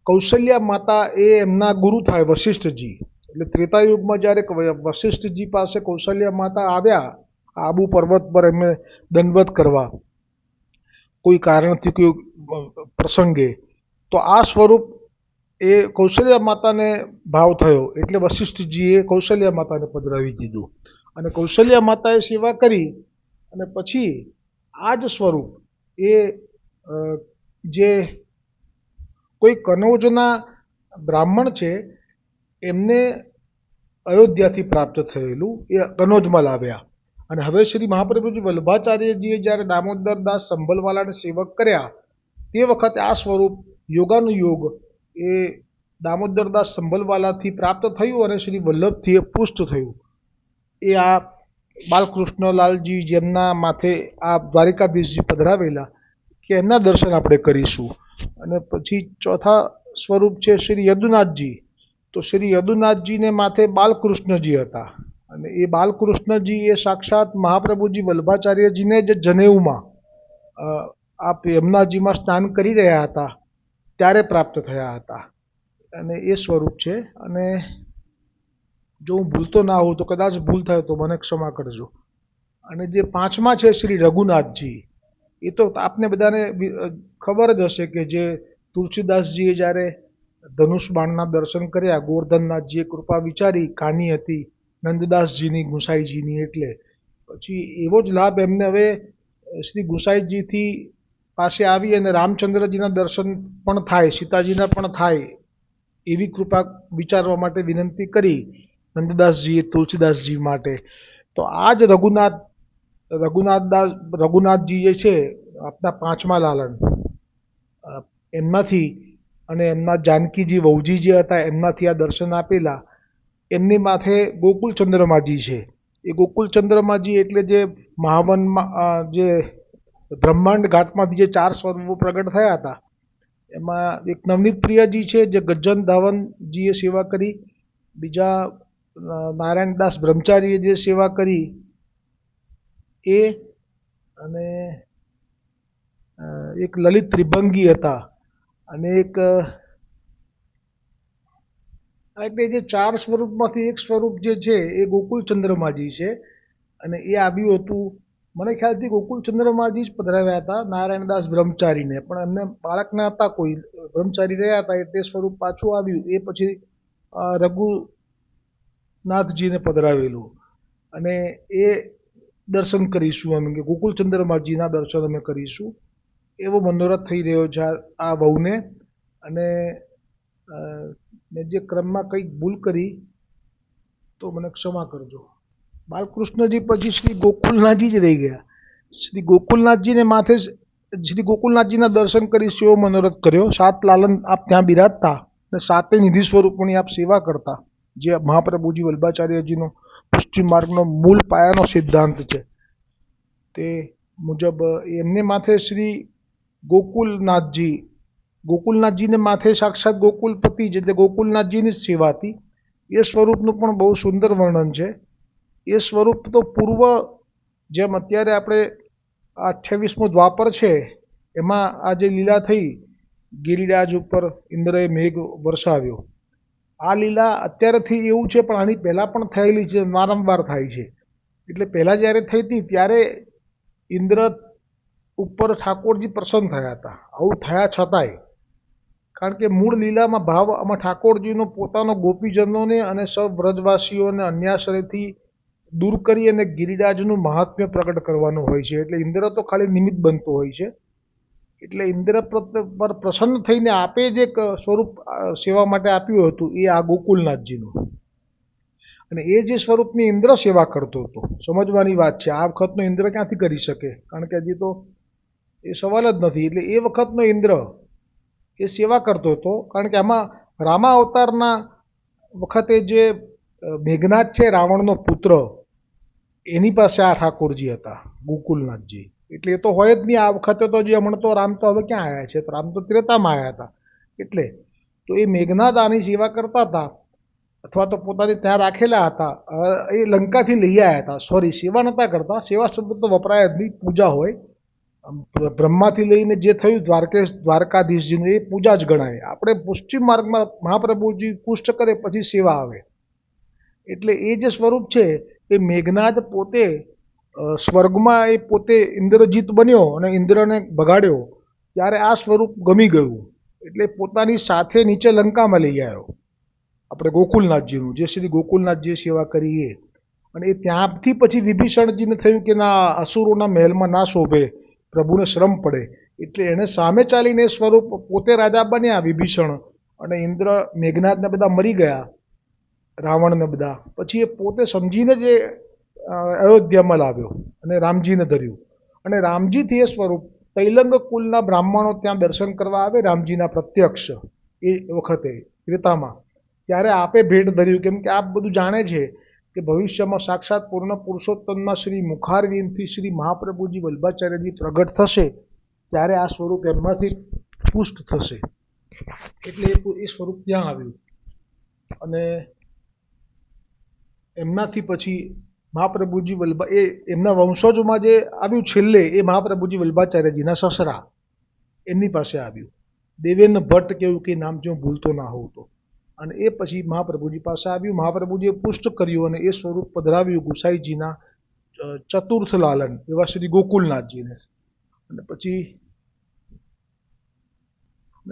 કૌશલ્યા માતા એ એમના ગુરુ થાય વશિષ્ઠજી. એટલે ત્રેતાયુગમાં જ્યારે વશિષ્ઠજી પાસે કૌશલ્યા માતા આવ્યા આબુ પર્વત પર એમને દંડવત કરવા કોઈ કારણથી કોઈ પ્રસંગે, તો આ સ્વરૂપ એ કૌશલ્યા માતાને ભાવ થયો એટલે વશિષ્ઠજીએ કૌશલ્યા માતાને પધરાવી દીધું અને કૌશલ્યા માતાએ સેવા કરી અને પછી આ જ સ્વરૂપ એ જે કોઈ કનૌજના બ્રાહ્મણ છે એમને અયોધ્યાથી પ્રાપ્ત થયેલું એ કનોજમાં લાવ્યા અને હવે શ્રી મહાપ્રભુજી વલ્લભાચાર્યજીએ જ્યારે દામોદરદાસ સંભલવાલાને સેવક કર્યા તે વખતે આ સ્વરૂપ યોગાનુયોગ એ દામોદરદાસ સંભલવાલાથી પ્રાપ્ત થયું અને શ્રી વલ્લભથી એ પુષ્ટ થયું. એ આ બાલકૃષ્ણલાલજી જેમના માથે આ દ્વારિકાધીશજી પધરાવેલા કે એમના દર્શન આપણે કરીશું. અને પછી ચોથા સ્વરૂપ છે શ્રી યદુનાથજી. તો શ્રી યદુનાથજીને માથે બાલકૃષ્ણજી હતા અને એ બાલકૃષ્ણજી એ સાક્ષાત મહાપ્રભુજી વલ્લભાચાર્યજીને જ જનેઉમાં આ યમુનાજીમાં સ્નાન કરી રહ્યા હતા ત્યારે પ્રાપ્ત થયા હતા અને એ સ્વરૂપ છે. અને જો હું ભૂલતો ના હોઉં તો કદાચ ભૂલ થાય તો મને ક્ષમા કરજો. અને જે પાંચમા છે શ્રી રઘુનાથજી, એ તો આપને બધાને ખબર જ હશે કે જે તુલસીદાસજીએ જ્યારે ધનુષ બાણના દર્શન કર્યા, ગોવર્ધનનાથજીએ કૃપા વિચારી કાની હતી નંદદાસજીની ગુસાઈજીની, એટલે પછી એવો જ લાભ એમને હવે શ્રી ગુસાઈજીથી પાસે આવી અને રામચંદ્રજીના દર્શન પણ થાય, સીતાજીના પણ થાય એવી કૃપા વિચારવા માટે વિનંતી કરી નંદદાસજીએ તુલસીદાસજી માટે. તો આ જ રઘુનાથજી જે છે આપણા પાંચમા લાલન, એમનાથી અને એમના જાનકીજી વહુજી જે હતા એમનાથી આ દર્શન આપેલા. એમની માથે ગોકુલચંદ્રમાજી છે. એ ગોકુલચંદ્રમાજી એટલે જે મહાવનમાં જે બ્રહ્માંડ ઘાટમાંથી જે 4 સ્વરૂપો પ્રગટ થયા હતા એમાં એક નવનીત પ્રિયાજી છે જે ગજ્જન ધાવનજીએ સેવા કરી, બીજા નારાયણદાસ બ્રહ્મચારીએ જે સેવા કરી એ, અને એક લલિત ત્રિભંગી હતા અને એક એટલે જે 4 સ્વરૂપમાંથી એક સ્વરૂપ જે છે એ ગોકુલચંદ્રમાજી છે. અને એ આવ્યું હતું મને ખ્યાલથી ગોકુલચંદ્રમાજી જ પધરાવ્યા હતા નારાયણદાસ બ્રહ્મચારીને, પણ એમને બાળક ના હતા કોઈ, બ્રહ્મચારી રહ્યા હતા એટલે સ્વરૂપ પાછું આવ્યું. એ પછી રઘુનાથજીને પધરાવેલું અને એ દર્શન કરીશું અમે, કે ગોકુલચંદ્રમાજીના દર્શન અમે કરીશું એવો મનોરથ થઈ રહ્યો છે આ વહુને. અને મેં જે ક્રમમાં કંઈક ભૂલ કરી તો મને ક્ષમા કરજો. બાલકૃષ્ણજી પછી શ્રી ગોકુલનાથજી જ રહી ગયા. શ્રી ગોકુલનાથજીને માથે શ્રી ગોકુલનાથજીના દર્શન કરીશું એવો મનોરથ કર્યો. 7 લાલન આપ ત્યાં બિરાજતા અને 7 નિધિ સ્વરૂપોની આપ સેવા કરતા, જે મહાપ્રભુજી વલ્લભાચાર્યજીનો પુષ્ટિ માર્ગનો મૂળ પાયાનો સિદ્ધાંત છે. તે મુજબ એમને માથે શ્રી ગોકુલનાથજીને માથે સાક્ષાત ગોકુલપતિ એટલે ગોકુલનાથજીની જ સેવા હતી. એ સ્વરૂપનું પણ બહુ સુંદર વર્ણન છે. એ સ્વરૂપ તો પૂર્વ જેમ અત્યારે આપણે 28મો દ્વાપર છે એમાં આ જે લીલા થઈ ગિરિરાજ ઉપર ઇન્દ્રએ મેઘ વરસાવ્યો, આ લીલા અત્યારેથી એવું છે પણ આની પહેલાં પણ થયેલી છે, વારંવાર થાય છે. એટલે પહેલાં જ્યારે થઈ હતી ત્યારે ઇન્દ્ર ઉપર ઠાકોરજી પ્રસન્ન થયા હતા. આવું થયા છતાંય, કારણ કે મૂળ લીલામાં ભાવ આમાં ઠાકોરજીનો પોતાનો ગોપીજનોને અને સૌ વ્રજવાસીઓને અન્યાશ્રયથી દૂર કરી અને ગિરિરાજનું મહાત્મ્ય પ્રગટ કરવાનું હોય છે. એટલે ઇન્દ્ર તો ખાલી નિમિત્ત બનતો હોય છે. એટલે ઇન્દ્ર પર પ્રસન્ન થઈને આપે જે સ્વરૂપ સેવા માટે આપ્યું હતું એ આ ગોકુલનાથજીનું, અને એ જે સ્વરૂપની ઇન્દ્ર સેવા કરતો હતો. સમજવાની વાત છે, આ વખતનો ઇન્દ્ર ક્યાંથી કરી શકે, કારણ કે હજી તો એ સવાલ જ નથી. એટલે એ વખતનો ઇન્દ્ર એ સેવા કરતો હતો, કારણ કે આમાં રામા અવતારના વખતે જે મેઘનાથ છે રાવણનો પુત્ર, એની પાસે આ ઠાકોરજી હતા ગોકુલનાથજી. એટલે એ તો હોય જ નહીં આ વખતે, તો જે હમણાં તો રામ તો હવે ક્યાં આવ્યા છે, તો રામ તો ત્રેતામાં આવ્યા હતા. એટલે તો એ મેઘનાથ આની સેવા કરતા હતા અથવા તો પોતાને ત્યાં રાખેલા હતા, એ લંકાથી લઈ આવ્યા હતા. સોરી, સેવા નહોતા કરતા, સેવા શબ્દ તો વપરાય જ નહીં, પૂજા હોય. બ્રહ્માથી લઈને જે થયું દ્વારકાધીશજીનું, એ પૂજા જ ગણાય. આપણે પશ્ચિમ માર્ગમાં મહાપ્રભુજી પુષ્ટ કરે પછી સેવા આવે. એટલે એ જે સ્વરૂપ છે એ મેઘનાદ પોતે સ્વર્ગમાં એ પોતે ઇન્દ્રજીત બન્યો અને ઇન્દ્રને ભગાડ્યો, ત્યારે આ સ્વરૂપ ગમી ગયું. એટલે પોતાની સાથે નીચે લંકામાં લઈ આવ્યો, આપણે ગોકુલનાથજીનું, જે શ્રી ગોકુલનાથજીએ સેવા કરી એ. અને એ ત્યાંથી પછી વિભીષણજીને થયું કે ના, અસુરોના મહેલમાં ના શોભે, પ્રભુને શ્રમ પડે. એટલે એણે સામે ચાલીને સ્વરૂપ પોતે રાજા બન્યા વિભીષણ, અને ઇન્દ્ર મેઘનાદને બધા મરી ગયા, રાવણને બધા. પછી એ પોતે સમજીને જ અયોધ્યામાં લાવ્યો અને રામજીને ધર્યું. અને રામજીથી એ સ્વરૂપ તૈલંગ કુલના બ્રાહ્મણો ત્યાં દર્શન કરવા આવે રામજીના પ્રત્યક્ષ એ વખતે ત્રેતામાં, ત્યારે આપે ભેટ ધર્યું. કેમ કે આપ બધું જાણે છે કે ભવિષ્યમાં સાક્ષાત પૂર્ણ પુરુષોત્તમમાં શ્રી મુખારવિંદથી શ્રી મહાપ્રભુજી વલ્ભાચાર્યજી પ્રગટ થશે, ત્યારે આ સ્વરૂપ એમનાથી પુષ્ટ થશે. એટલે એ સ્વરૂપ ત્યાં આવ્યું. અને એમનાથી પછી મહાપ્રભુજી એ એમના વંશજોમાં જે આવ્યું છેલ્લે, એ મહાપ્રભુજી વલ્ભાચાર્યજીના સસરા, એમની પાસે આવ્યું. દેવેન્દ્ર ભટ્ટ કેવું કે નામ જો ભૂલતો ના હોઉં તો. અને એ પછી મહાપ્રભુજી પાસે આવ્યું. મહાપ્રભુજીએ પુષ્ટ કર્યું અને એ સ્વરૂપ પધરાવ્યું ગુસાઈજીના ચતુર્થ લાલન એવા શ્રી ગોકુલનાથજીને. અને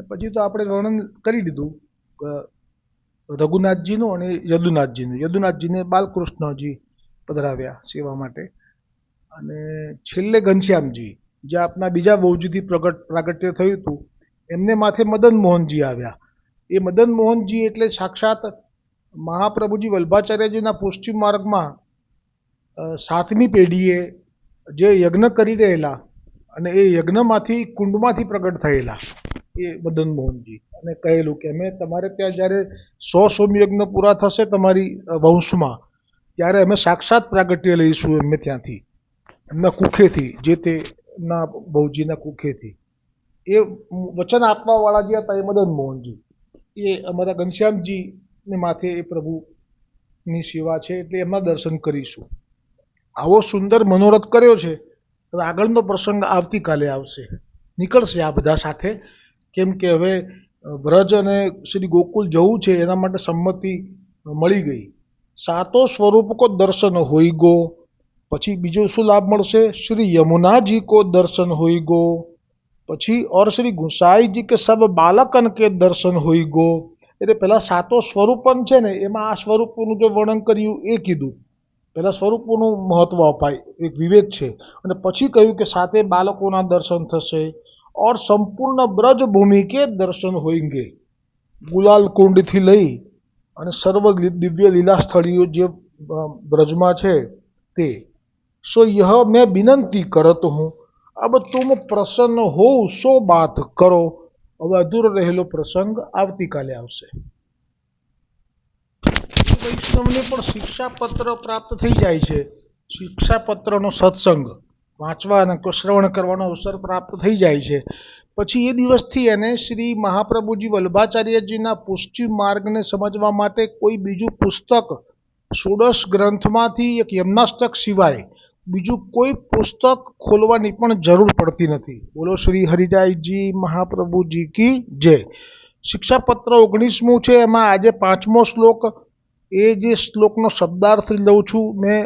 પછી તો આપણે વર્ણન કરી દીધું રઘુનાથજીનું અને યદુનાથજીનું. યદુનાથજીને બાલકૃષ્ણજી પધરાવ્યા સેવા માટે. અને છેલ્લે ઘનશ્યામજી, જે આપના બીજા બહુજીથી પ્રાગટ્ય થયું હતું, એમને માથે મદન મોહનજી આવ્યા. એ મદન મોહનજી એટલે સાક્ષાત મહાપ્રભુજી વલ્ભાચાર્યજીના પશ્ચિમ માર્ગમાં 7મી પેઢીએ જે યજ્ઞ કરી રહેલા, અને એ યજ્ઞમાંથી કુંડમાંથી પ્રગટ થયેલા એ મદન મોહનજી. અને કહેલું કે અમે તમારે ત્યાં જ્યારે 100 સોમયજ્ઞ પૂરા થશે તમારી વંશમાં, ત્યારે અમે સાક્ષાત પ્રાગટ્ય લઈશું એમને ત્યાંથી, એમના કુખેથી, જે તે એમના બહુજીના કુખેથી. એ વચન આપવાવાળા જે હતા એ મદન મોહનજી, એ અમારા ઘનશ્યામજીને માથે એ પ્રભુની સેવા છે, એટલે એમના દર્શન કરીશું. આવો સુંદર મનોરથ કર્યો છે. હવે આગળનો પ્રસંગ આવતીકાલે આવશે, નીકળશે આ બધા સાથે. કેમ કે હવે વ્રજ અને શ્રી ગોકુલ જવું છે, એના માટે સંમતિ મળી ગઈ. 7 સ્વરૂપ કો દર્શન હોઈ ગો. પછી બીજો શું લાભ મળશે? શ્રી યમુનાજી કો દર્શન હોઈ ગો. પછી ઓર શ્રી ગુસાઈજી કે સબ બાલકન કે દર્શન હોઈ ગો. એટલે પેલા 7 સ્વરૂપન છે ને, એમાં આ સ્વરૂપોનું જે વર્ણન કર્યું એ કીધું. પહેલાં સ્વરૂપોનું મહત્વ અપાય, એક વિવેક છે. અને પછી કહ્યું કે 7 બાળકોના દર્શન થશે. ઓર સંપૂર્ણ બ્રજ ભૂમિ કે દર્શન હોઈંગે. ગુલાલ કુંડથી લઈ અને સર્વ દિવ્ય લીલા સ્થળીઓ જે બ્રજમાં છે તે. સો યહ મેં વિનંતી કરત હું, અબ તુમ પ્રસન્ન હો સો બાત કરો. હવે અધૂરો રહેલો પ્રસંગ આવતીકાલે આવશે. વૈષ્ણવને પણ શિક્ષાપત્ર પ્રાપ્ત થઈ જાય છે. શિક્ષાપત્રનો સત્સંગ વાંચવા અને શ્રવણ કરવાનો અવસર પ્રાપ્ત થઈ જાય છે. પછી એ દિવસથી એને શ્રી મહાપ્રભુજી વલ્ભાચાર્યજીના પુષ્ટિ માર્ગને સમજવા માટે કોઈ બીજું પુસ્તક, 16 ગ્રંથમાંથી એક યમનાષ્ટક સિવાય બીજું કોઈ પુસ્તક ખોલવાની પણ જરૂર પડતી નથી. બોલો શ્રી હરિરાયજી મહાપ્રભુજી કી જય. શિક્ષાપત્ર 19મું છે, એમાં આજે 5મો શ્લોક. એ જે શ્લોકનો શબ્દાર્થ લઉં છું, મેં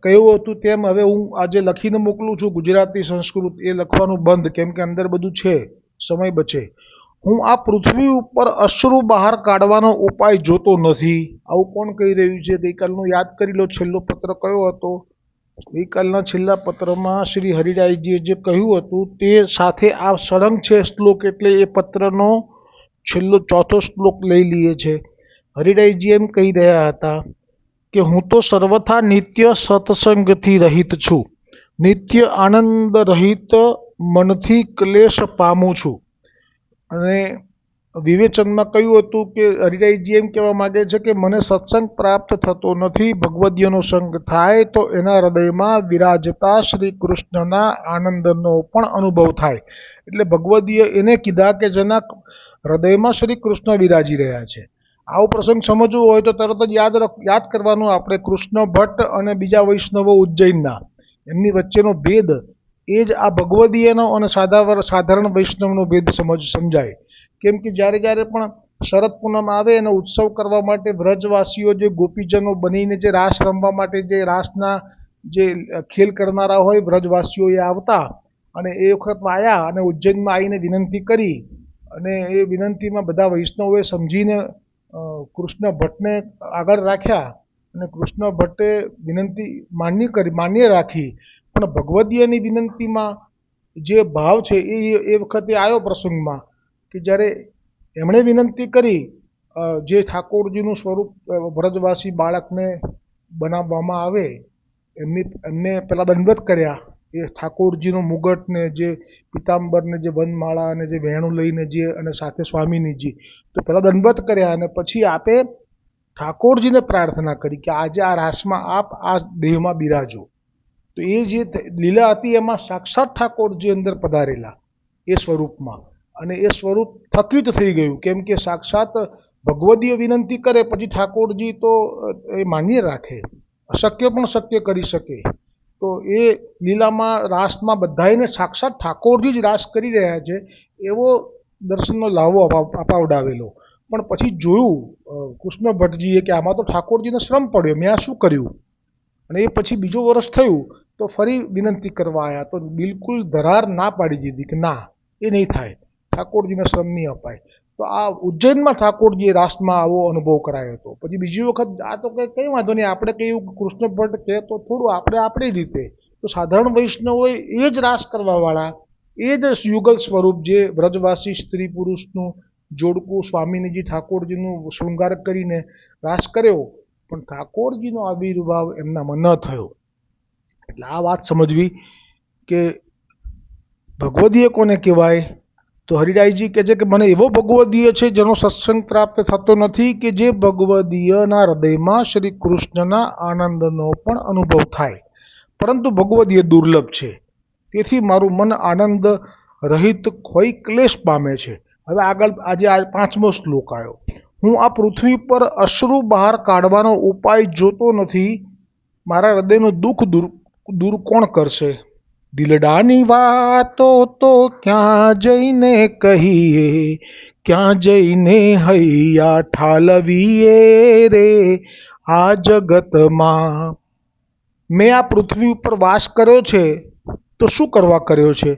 કહ્યું હતું તેમ હવે હું આજે લખીને મોકલું છું ગુજરાતી સંસ્કૃત. એ લખવાનું બંધ, કેમ કે અંદર બધું છે, સમય બચે. હું આ પૃથ્વી ઉપર અશ્રુ બહાર કાઢવાનો ઉપાય જોતો નથી. આવું કોણ કહી રહ્યું છે? ગઈકાલનું યાદ કરી લો, છેલ્લો પત્ર કયો હતો? ગઈકાલના છેલ્લા પત્રમાં શ્રી હરિરાયજીએ જે કહ્યું હતું તે સાથે આ સળંગ છે શ્લોક, એટલે એ પત્રનો છેલ્લો 4થો શ્લોક લઈ લઈએ છે. હરિરાયજી એમ કહી રહ્યા હતા કે હું તો સર્વથા નિત્ય સત્સંગથી રહિત છું, નિત્ય આનંદ રહિત મનથી ક્લેશ પામું છું. અને વિવેચનમાં કહ્યું હતું કે હરિરાયજી એમ કહેવા માગે છે કે મને સત્સંગ પ્રાપ્ત થતો નથી. ભગવદીયનો સંગ થાય તો એના હૃદયમાં વિરાજતા શ્રી કૃષ્ણના આનંદનો પણ અનુભવ થાય. એટલે ભગવદીય એને કીધા કે જેના હૃદયમાં શ્રી કૃષ્ણ વિરાજી રહ્યા છે. આવો પ્રસંગ સમજવો હોય તો તરત જ યાદ કરવાનું આપણે કૃષ્ણ ભટ્ટ અને બીજા વૈષ્ણવો ઉજ્જૈનના, એમની વચ્ચેનો ભેદ એ જ આ ભગવદીયનો અને સાધારણ વૈષ્ણવનો ભેદ સમજાય. કેમ કે જ્યારે જ્યારે પણ શરદ પૂનમ આવે અને ઉત્સવ કરવા માટે વ્રજવાસીઓ જે ગોપીજનો બનીને જે રાસ રમવા માટે જે રાસના જે ખેલ કરનારા હોય વ્રજવાસીઓ એ આવતા અને એ વખત આવ્યા અને ઉજ્જૈનમાં આવીને વિનંતી કરી અને એ વિનંતીમાં બધા વૈષ્ણવોએ સમજીને કૃષ્ણ ભટ્ટને આગળ રાખ્યા અને કૃષ્ણ ભટ્ટે વિનંતી માન્ય રાખી. પણ ભગવદીયની વિનંતીમાં જે ભાવ છે એ વખતે આવ્યો પ્રસંગમાં કે જ્યારે એમણે વિનંતી કરી જે ઠાકોરજીનું સ્વરૂપ વ્રજવાસી બાળકને બનાવવામાં આવે એમને પહેલાં દંડવત કર્યા. એ ઠાકોરજીનું મુગટ ને જે પિતાંબર ને જે વનમાળા અને જે વેણું લઈને જે અને સાથે સ્વામિનીજી તો પહેલાં દંડવત કર્યા અને પછી આપે ઠાકોરજીને પ્રાર્થના કરી કે આજે આ રાસમાં આપ આ દેહમાં બિરાજો. તો એ જે લીલા હતી એમાં સાક્ષાત ઠાકોરજી અંદર પધારેલા એ સ્વરૂપમાં, અને એ સ્વરૂપ થકિત થઈ ગયું. કેમ કે સાક્ષાત ભગવદીય વિનંતી કરે પછી ઠાકોરજી તો એ માન્ય રાખે, અશક્ય પણ શક્ય કરી શકે. તો એ લીલામાં રાસમાં બધાને સાક્ષાત ઠાકોરજી જ રાસ કરી રહ્યા છે એવો દર્શનનો લાવો અપાવડાવેલો. પણ પછી જોયું કૃષ્ણ ભટ્ટજીએ કે આમાં તો ઠાકોરજીને શ્રમ પડ્યો, મેં આ શું કર્યું? અને એ પછી બીજો વર્ષ થયું તો ફરી વિનંતી કરવા આવ્યા તો બિલકુલ ધરાર ના પાડી દીધી કે ના, એ નહીં થાય, ઠાકોરજીને શ્રમ નહીં અપાય. તો આ ઉજ્જૈનમાં ઠાકોરજીએ રાસમાં આવો અનુભવ કરાયો હતો. પછી બીજી વખત આ તો કંઈ વાંધો નહીં, આપણે કહ્યું કૃષ્ણ ભટ્ટ કહે તો થોડું આપણે આપણી રીતે. તો સાધારણ વૈષ્ણવોએ એ જ રાસ કરવાવાળા એ જ યુગલ સ્વરૂપ જે વ્રજવાસી સ્ત્રી પુરુષનું જોડકું સ્વામિનીજી ઠાકોરજીનું શૃંગાર કરીને રાસ કર્યો, પણ ઠાકોરજીનો આવિર્ભાવ એમનામાં ન થયો. એટલે આ વાત સમજવી કે ભગવદીય કોને કહેવાય? તો હરિરાયજી કહે છે કે મને એવો ભગવદીય છે જેનો સત્સંગ પ્રાપ્ત થતો નથી કે જે ભગવદીયના હૃદયમાં શ્રી કૃષ્ણના આનંદનો પણ અનુભવ થાય, પરંતુ ભગવદીય દુર્લભ છે. તેથી મારું મન આનંદ રહિત ખોઈ ક્લેશ પામે છે. હવે આગળ આજે આ 5મો શ્લોક આવ્યો. હું આ પૃથ્વી પર અશ્રુ બહાર કાઢવાનો ઉપાય જોતો નથી, મારા હૃદયનું દુઃખ દૂર કોણ કરશે? દિલડાની વાતો તો ક્યાં જઈને કહીએ, ક્યાં જઈને હૈયા ઠાલવીએ રે આ જગતમાં. મેં આ પૃથ્વી ઉપર વાસ કર્યો છે તો શું કરવા કર્યો છે?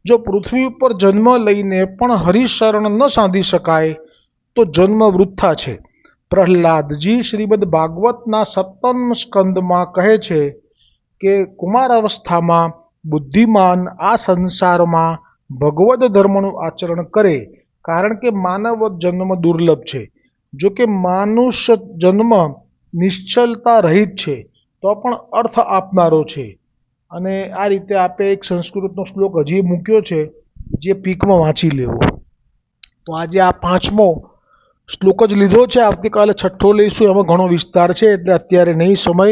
જો પૃથ્વી ઉપર જન્મ લઈને પણ હરિશરણ ન સાધી શકાય તો જન્મ વૃથા છે. પ્રહલાદજી શ્રીમદ ભાગવતના 7મ સ્કંદમાં કહે છે કે કુમાર અવસ્થામાં બુદ્ધિમાન આ સંસારમાં ભગવદ ધર્મનું આચરણ કરે, કારણ કે માનવ જન્મ દુર્લભ છે. જો કે માનુષ જન્મ નિશ્ચલતા રહિત છે તો પણ અર્થ આપનારો છે. અને આ રીતે આપે એક સંસ્કૃતનો શ્લોક હજી મૂક્યો છે જે પીકમાં વાંચી લેવો. તો આજે આ 5મો શ્લોક જ લીધો છે, આવતીકાલે 6ઠ્ઠો લઈશું. એમાં ઘણો વિસ્તાર છે એટલે અત્યારે નહીં સમય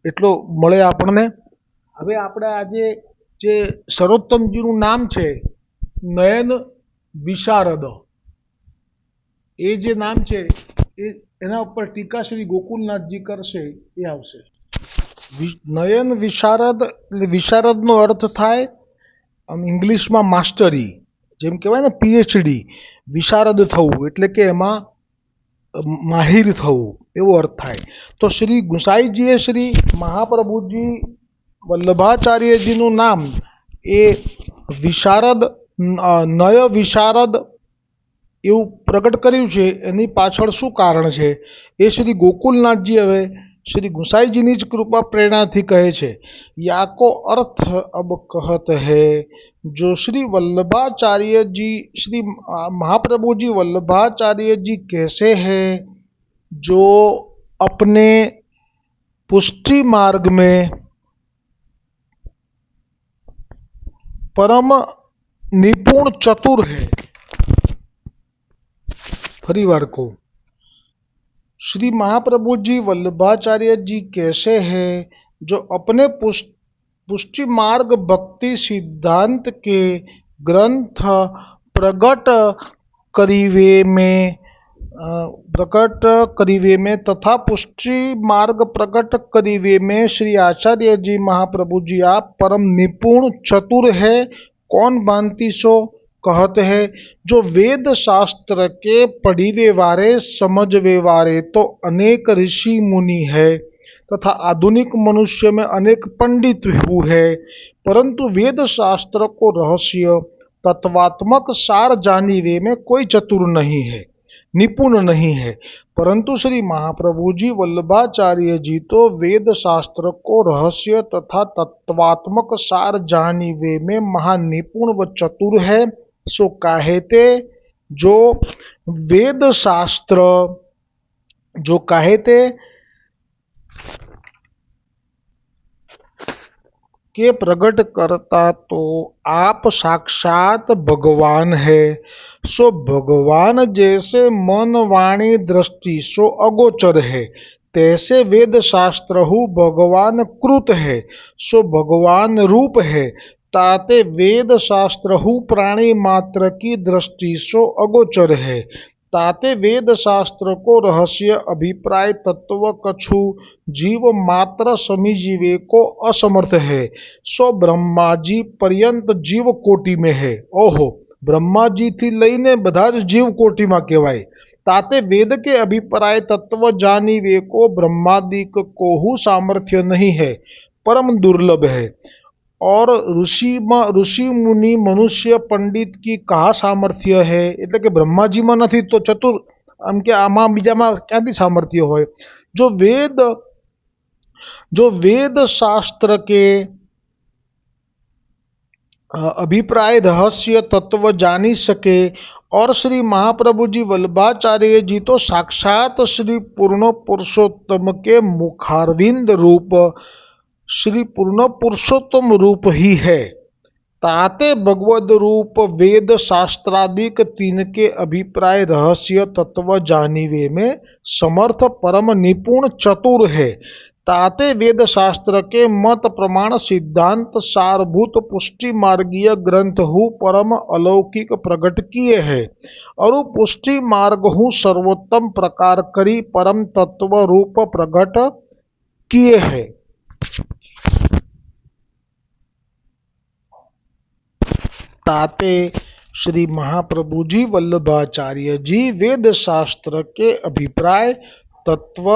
એટલો મળે આપણને. હવે આપણે આજે જે સરોત્તમજીનું નામ છે નયન વિશારદ, એ જે નામ છે એના ઉપર ટીકા શ્રી ગોકુલનાથજી કરશે એ આવશે. નયન વિશારદ એટલે વિશારદનો અર્થ થાય ઇંગ્લિશમાં માસ્ટરી, જેમ કહેવાય ને પીએચડી. વિશારદ થવું એટલે કે એમાં માહિર થવું એવો અર્થ થાય. તો શ્રી ગુસાઈજીએ શ્રી મહાપ્રભુજી વલ્લભાચાર્યજીનું નામ એ વિશારદ નય વિશારદ એવું પ્રગટ કર્યું છે. એની પાછળ શું કારણ છે એ શ્રી ગોકુલનાથજી હવે શ્રી ગુસાઈજીની જ કૃપા પ્રેરણાથી કહે છે. યાકો અર્થ અબ કહત હૈ जो श्री वल्लभाचार्य जी श्री महाप्रभु जी वल्लभाचार्य जी कैसे हैं जो अपने पुष्टि मार्ग में परम निपुण चतुर है. परिवार को श्री महाप्रभु जी वल्लभाचार्य जी कैसे हैं जो अपने पुष्टि मार्ग भक्ति सिद्धांत के ग्रंथ प्रगट करीवे में प्रकट करीवे में तथा पुष्टि मार्ग प्रकट करीवे में श्री आचार्य जी महाप्रभु जी आप परम निपुण चतुर है। कौन भांति सो कहते हैं, जो वेद शास्त्र के पढ़ीवे वारे समझवे वारे तो अनेक ऋषि मुनि है तथा आधुनिक मनुष्य में अनेक पंडित हुए, परंतु वेद शास्त्र को रहस्य तत्वात्मक सार जानिवे में कोई चतुर नहीं है, निपुण नहीं है। परंतु श्री महाप्रभु जी वल्लभाचार्य जी तो वेद शास्त्र को रहस्य तथा तत्वात्मक सार जानिवे में महानिपुण व चतुर है। सो काहेते जो वेद शास्त्र जो काहेते के प्रकट करता तो आप साक्षात भगवान है। सो भगवान जैसे मन वाणी दृष्टि सो अगोचर है, तैसे वेद शास्त्र हु भगवान कृत है। सो भगवान रूप है, ताते वेद शास्त्र हु प्राणी मात्र की दृष्टि सो अगोचर है। ताते वेद शास्त्र को रहस्य अभिप्राय तत्व कछु जीव मात्र समीजीवे को असमर्थ है। सो ब्रह्मा जी पर्यंत जीव कोटि में है। ओहो, ब्रह्मा जी थी लईने બધા જ जीव कोटि में कहेवाय। ताते वेद के अभिप्राय तत्व जानीवे को ब्रह्मादिक कोहु सामर्थ्य नहीं है, परम दुर्लभ है। और ऋषि मुनि मनुष्य पंडित की कहा सामर्थ्य है, એટલે કે બ્રહ્માજીમાં નથી તો ચતુર આમ કે આમાં બીજામાં ક્યાંથી સામर्थ्य હોય। जो वेद शास्त्र के अभिप्राय रहस्य तत्व जानी सके, और श्री महाप्रभु जी वल्लभाचार्य जी तो साक्षात श्री पूर्ण पुरुषोत्तम के मुखारविंद रूप श्री पूर्ण पुरुषोत्तम रूप ही है। ताते भगवद रूप वेद शास्त्रादिक तीन के अभिप्राय रहस्य तत्व जानिवे में समर्थ परम निपुण चतुर है। ताते वेद शास्त्र के मत प्रमाण सिद्धांत सारभूत पुष्टि मार्गीय ग्रंथ हु परम अलौकिक प्रकट किए है, और पुष्टि मार्ग हु सर्वोत्तम प्रकार करी परम तत्व रूप प्रकट किए है। ताते श्री महाप्रभु जी वल्लभाचार्य जी वेद शास्त्र के अभिप्राय तत्व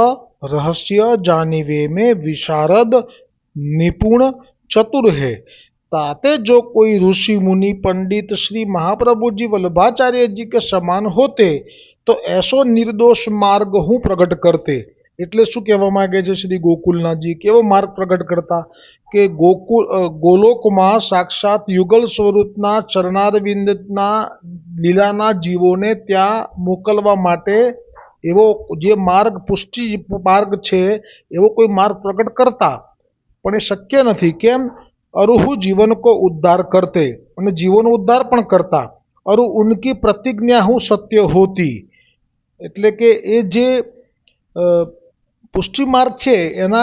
रहस्य जानिवे में विशारद निपुण चतुर है। ताते जो कोई ऋषि मुनि पंडित श्री महाप्रभु जी वल्लभाचार्य जी के समान होते तो ऐसो निर्दोष मार्ग हूँ प्रकट करते। એટલે શું કહેવા માંગે છે શ્રી ગોકુલનાથજી, કેવો માર્ગ પ્રગટ કરતા કે ગોલોકમાં સાક્ષાત યુગલ સ્વરૂપના ચરણારવિંદના લીલાના જીવોને ત્યાં મોકલવા માટે એવો જે માર્ગ પુષ્ટિ માર્ગ છે એવો કોઈ માર્ગ પ્રગટ કરતા, પણ એ શક્ય નથી। કેમ? અરુહુ જીવન કો ઉદ્ધાર કરતે, અને જીવોનો ઉદ્ધાર પણ કરતા। અરુ ઉનકી પ્રતિજ્ઞા હું સત્ય હોતી, એટલે કે એ જે પુષ્ટિ માર્ગ છે એના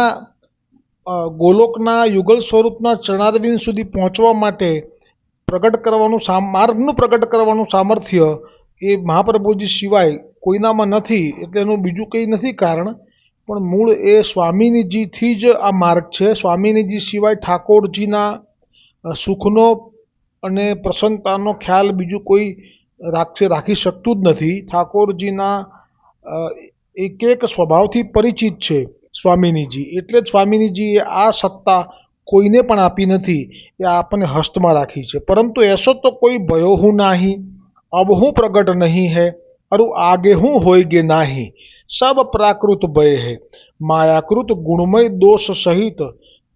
ગોલોકના યુગલ સ્વરૂપના ચરણારવિંદ સુધી પહોંચવા માટે પ્રગટ કરવાનું માર્ગનું પ્રગટ કરવાનું સામર્થ્ય એ મહાપ્રભુજી સિવાય કોઈનામાં નથી। એટલે એનું બીજું કંઈ નથી કારણ, પણ મૂળ એ સ્વામિનીજીથી જ આ માર્ગ છે। સ્વામિનીજી સિવાય ઠાકોરજીના સુખનો અને પ્રસન્નતાનો ખ્યાલ બીજું કોઈ રાખી શકતું જ નથી। ઠાકોરજીના એક એક સ્વભાવથી પરિચિત છે સ્વામિનીજી, એટલે જ સ્વામિનીજીએ આ સત્તા કોઈને પણ આપી નથી, એ આપણને હસ્તમાં રાખી છે। પરંતુ એસો તો કોઈ ભયો હું नाही, अब हूँ प्रगट नहीं है, और आगे हूँ होएगे नाही। सब प्राकृत भय है, मायाकृत गुणमय दोष सहित।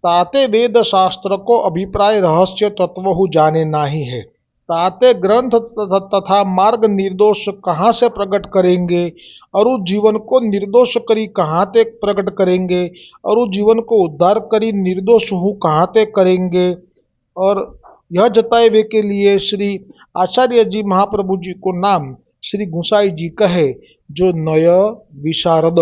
ताते वेद शास्त्र को अभिप्राय रहस्य तत्व हु जाने नाही है। ताते ग्रंथ तथा मार्ग निर्दोष कहाँ से प्रकट करेंगे, और उस जीवन को निर्दोष करी कहाँ ते प्रकट करेंगे, और उस जीवन को उद्धार करी निर्दोष हूँ कहाँ ते करेंगे। और यह जताए वे के लिए श्री आचार्य जी महाप्रभु जी को नाम श्री गुसाई जी कहे, जो नय विशारद।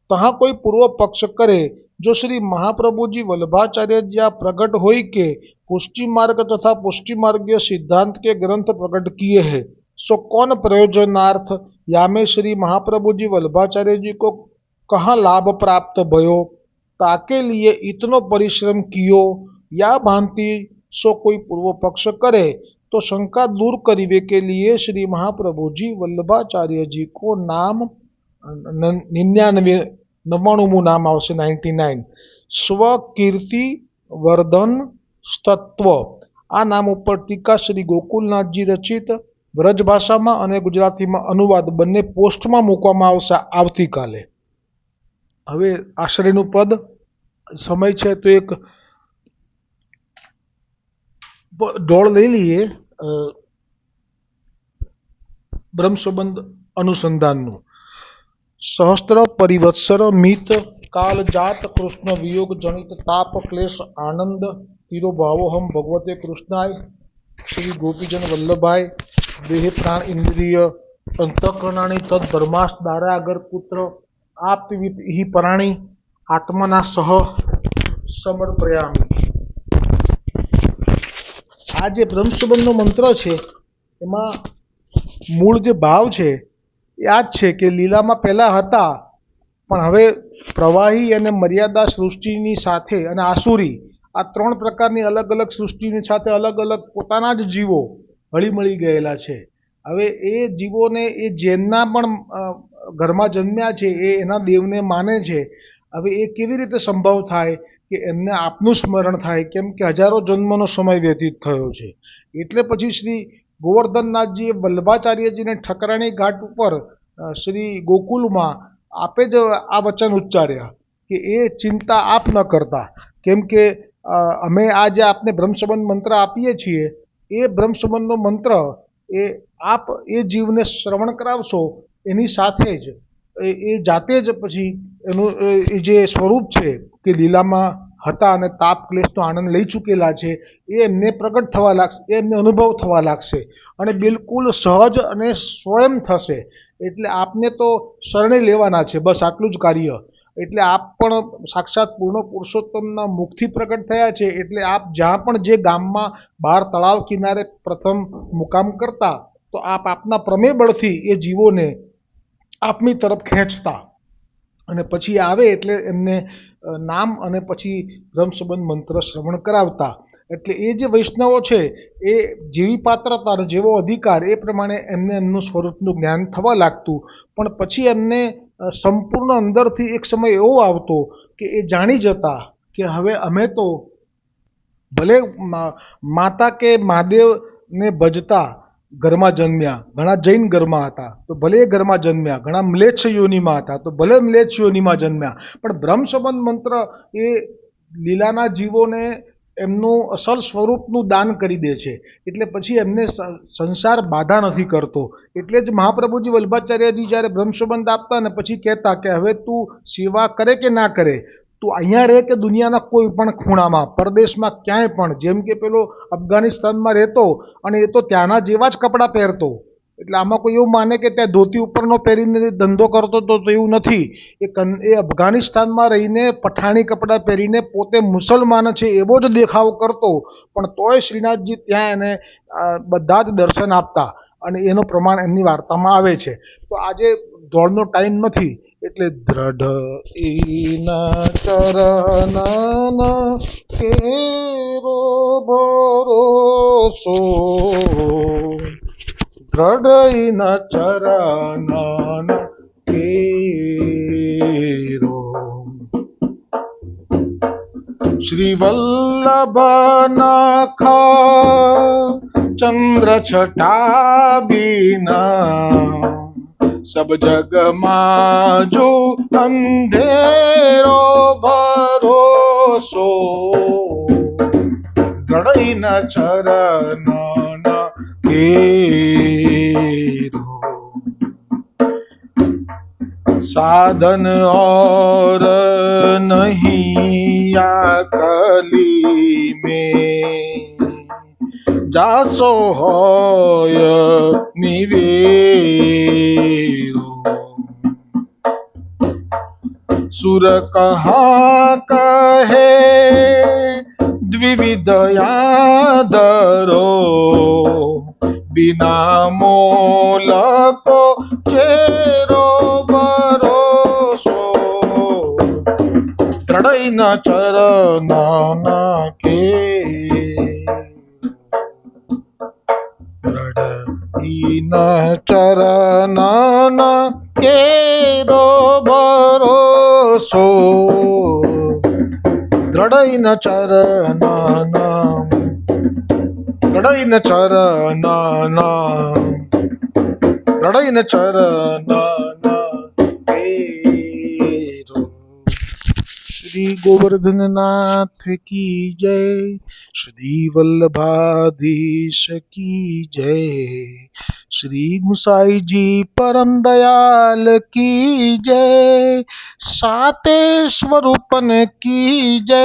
तहाँ कोई पूर्व पक्ष करे, जो श्री महाप्रभु जी वल्लभाचार्य जी आ प्रकट होई के पुष्टि मार्ग तथा पुष्टि मार्गीय सिद्धांत के ग्रंथ प्रकट किए हैं, सो कौन प्रयोजनार्थ यामे श्री महाप्रभु जी वल्लभाचार्य जी को कहाँ लाभ प्राप्त भयो, ताके लिए इतनो परिश्रम कियो, या भांति सो कोई पूर्व पक्ष करे तो शंका दूर करीवे के लिए श्री महाप्रभु जी वल्लभाचार्य जी को नाम 99 नाम आवशे 99 स्वकीर्ति वर्धन तत्व आ नाम पर टीका श्री गोकुलनाथ जी रचित ब्रज भाषा में और गुजराती में अनुवाद बने पोस्ट में मूकवामां आवशे आवती काले। हवे आश्रयनु पद समय है तो एक डोळ लई लीए ब्रह्म संबंध अनुसंधान। सहस्त्र परिवत्सर मित काल जात कृष्ण वियोग जनित ताप क्लेश आनंद तीरो भावो हम भगवते कृष्णाय श्री गोपीजन वल्लभाय देह प्राण इंद्रिय अंतकरणानी तद धर्माश दारा अगर पुत्र आप ही पराणी आत्मना सह समर्पयामी। आ जे ब्रह्म संबंधनो मंत्र छे एमां मूळ जे भाव छे याद छे के लीलामां पहेला हता पण हवे प्रवाही अने मर्यादा सृष्टिनी साथे अने आसुरी आ त्रण प्रकारनी अलग अलग सृष्टिनी साथे अलग अलग पोताना ज जीवो हळीमळी गयेला छे। हवे ए जीवोने ए जेमना पण घरमां जन्म्या छे ए एना देवने माने छे। हवे ए केवी रीते संभव थाय के एમને આપનું સ્મરણ થાય, કેમ કે હજારો જન્મનો સમય વ્યતીત થયો છે। એટલે પછી શ્રી ગોવર્ધનનાથજીએ વલ્લભાચાર્યજીને ઠકરાણી ઘાટ ઉપર શ્રી ગોકુલમાં આપે જ આ વચન ઉચ્ચાર્યા કે એ ચિંતા આપ ન કરતા, કેમ કે અમે આ જે આપને બ્રહ્મસંબંધ મંત્ર આપીએ છીએ એ બ્રહ્મસંબંધનો મંત્ર એ આપ એ જીવને શ્રવણ કરાવશો એની સાથે જ એ જાતે જ પછી એનું એ જે સ્વરૂપ છે કે લીલામાં હતા અને તાપ ક્લેશનો આનંદ લઈ ચૂકેલા છે એ એમને પ્રગટ થવા લાગશે, એ એમને અનુભવ થવા લાગશે અને બિલકુલ સહજ અને સ્વયં થશે। એટલે આપને તો શરણે લેવાના છે, બસ આટલું જ કાર્ય। એટલે આપ પણ સાક્ષાત પૂર્ણ પુરુષોત્તમના મુખથી પ્રગટ થયા છે। એટલે આપ જ્યાં પણ જે ગામમાં બહાર તળાવ કિનારે પ્રથમ મુકામ કરતા તો આપ આપના પ્રમેય બળથી એ જીવોને આપની તરફ ખેંચતા અને પછી આવે એટલે એમને નામ અને પછી બ્રહ્મસંબંધ મંત્ર શ્રવણ કરાવતા। એટલે એ જે વૈષ્ણવો છે એ જેવી પાત્રતા અને જેવો અધિકાર એ પ્રમાણે એમને એમનું સ્વરૂપનું જ્ઞાન થવા લાગતું। પણ પછી એમને સંપૂર્ણ અંદરથી એક સમય એવો આવતો કે એ જાણી જતા કે હવે અમે તો ભલે માતા કે મહાદેવને ભજતા ઘરમાં જન્મ્યા, ઘણા જૈન ઘરમાં હતા તો ભલે ઘરમાં જન્મ્યા, ઘણા મ્લેચ્છ યોનિમાં હતા તો ભલે મ્લેચ્છ યોનિમાં જન્મ્યા, પણ બ્રહ્મ સંબંધ મંત્ર એ લીલાના જીવોને એમનું અસલ સ્વરૂપનું દાન કરી દે છે। એટલે પછી એમને સંસાર બાધા નથી કરતો। એટલે જ મહાપ્રભુજી વલ્લભાચાર્યજી જ્યારે બ્રહ્મ સંબંધ આપતા ને પછી કહેતા કે હવે તું સેવા કરે કે ના કરે, તું અહીંયા રહે કે દુનિયાના કોઈ પણ ખૂણામાં, પરદેશમાં ક્યાંય પણ, જેમ કે પેલો અફઘાનિસ્તાનમાં રહેતો અને એ તો ત્યાંના જેવા જ કપડાં પહેરતો। એટલે આમાં કોઈ એવું માને કે ત્યાં ધોતી ઉપરનો પહેરીને ધંધો કરતો તો એવું નથી। એ અફઘાનિસ્તાનમાં રહીને પઠાણી કપડાં પહેરીને પોતે મુસલમાન છે એવો જ દેખાવ કરતો, પણ તોય શ્રીનાથજી ત્યાં એને બધા જ દર્શન આપતા અને એનું પ્રમાણ એમની વાર્તામાં આવે છે। તો આજે દોડનો ટાઈમ નથી એટલે દ્રઢ ઈના ચરણ કેરો ભરોસો, દ્રઢ ઈના ચરણ કેરો। श्री वल्लभ नखा चंद्र छटा बीना, सब जग माजो अंधेरो भरोसो, दृढ़ न चरण केरो। साधन और नहीं कली में, जासो होय निवेरो। सुर कहाँ कहे द्विविध यादरो, ના મોલકો ચેરો ભરોસો દ્રઢઈના ચરણના કે દ્રઢઈના ચરણના કેરો ભરોસો દ્રઢઈના ચરણના દ્રઢઈના ચરણના દ્રઢઈના ચરણના કેરો શ્રી ગોવર્ધનનાથ કી જય શ્રી વલ્લભાધીશ કી જય શ્રી ગુસાઈજી પરમ દયાલ કી જય સાતે સ્વરૂપન કી જય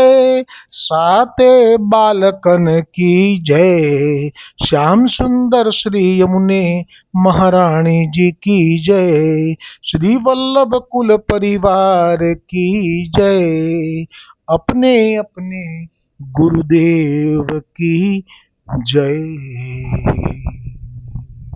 સાતે બાલકન કી જય શ્યામ સુંદર શ્રી યमुने महारानी जी की जय श्री वल्लभ कुल परिवार की जय अपने अपने गुरुदेव की जय।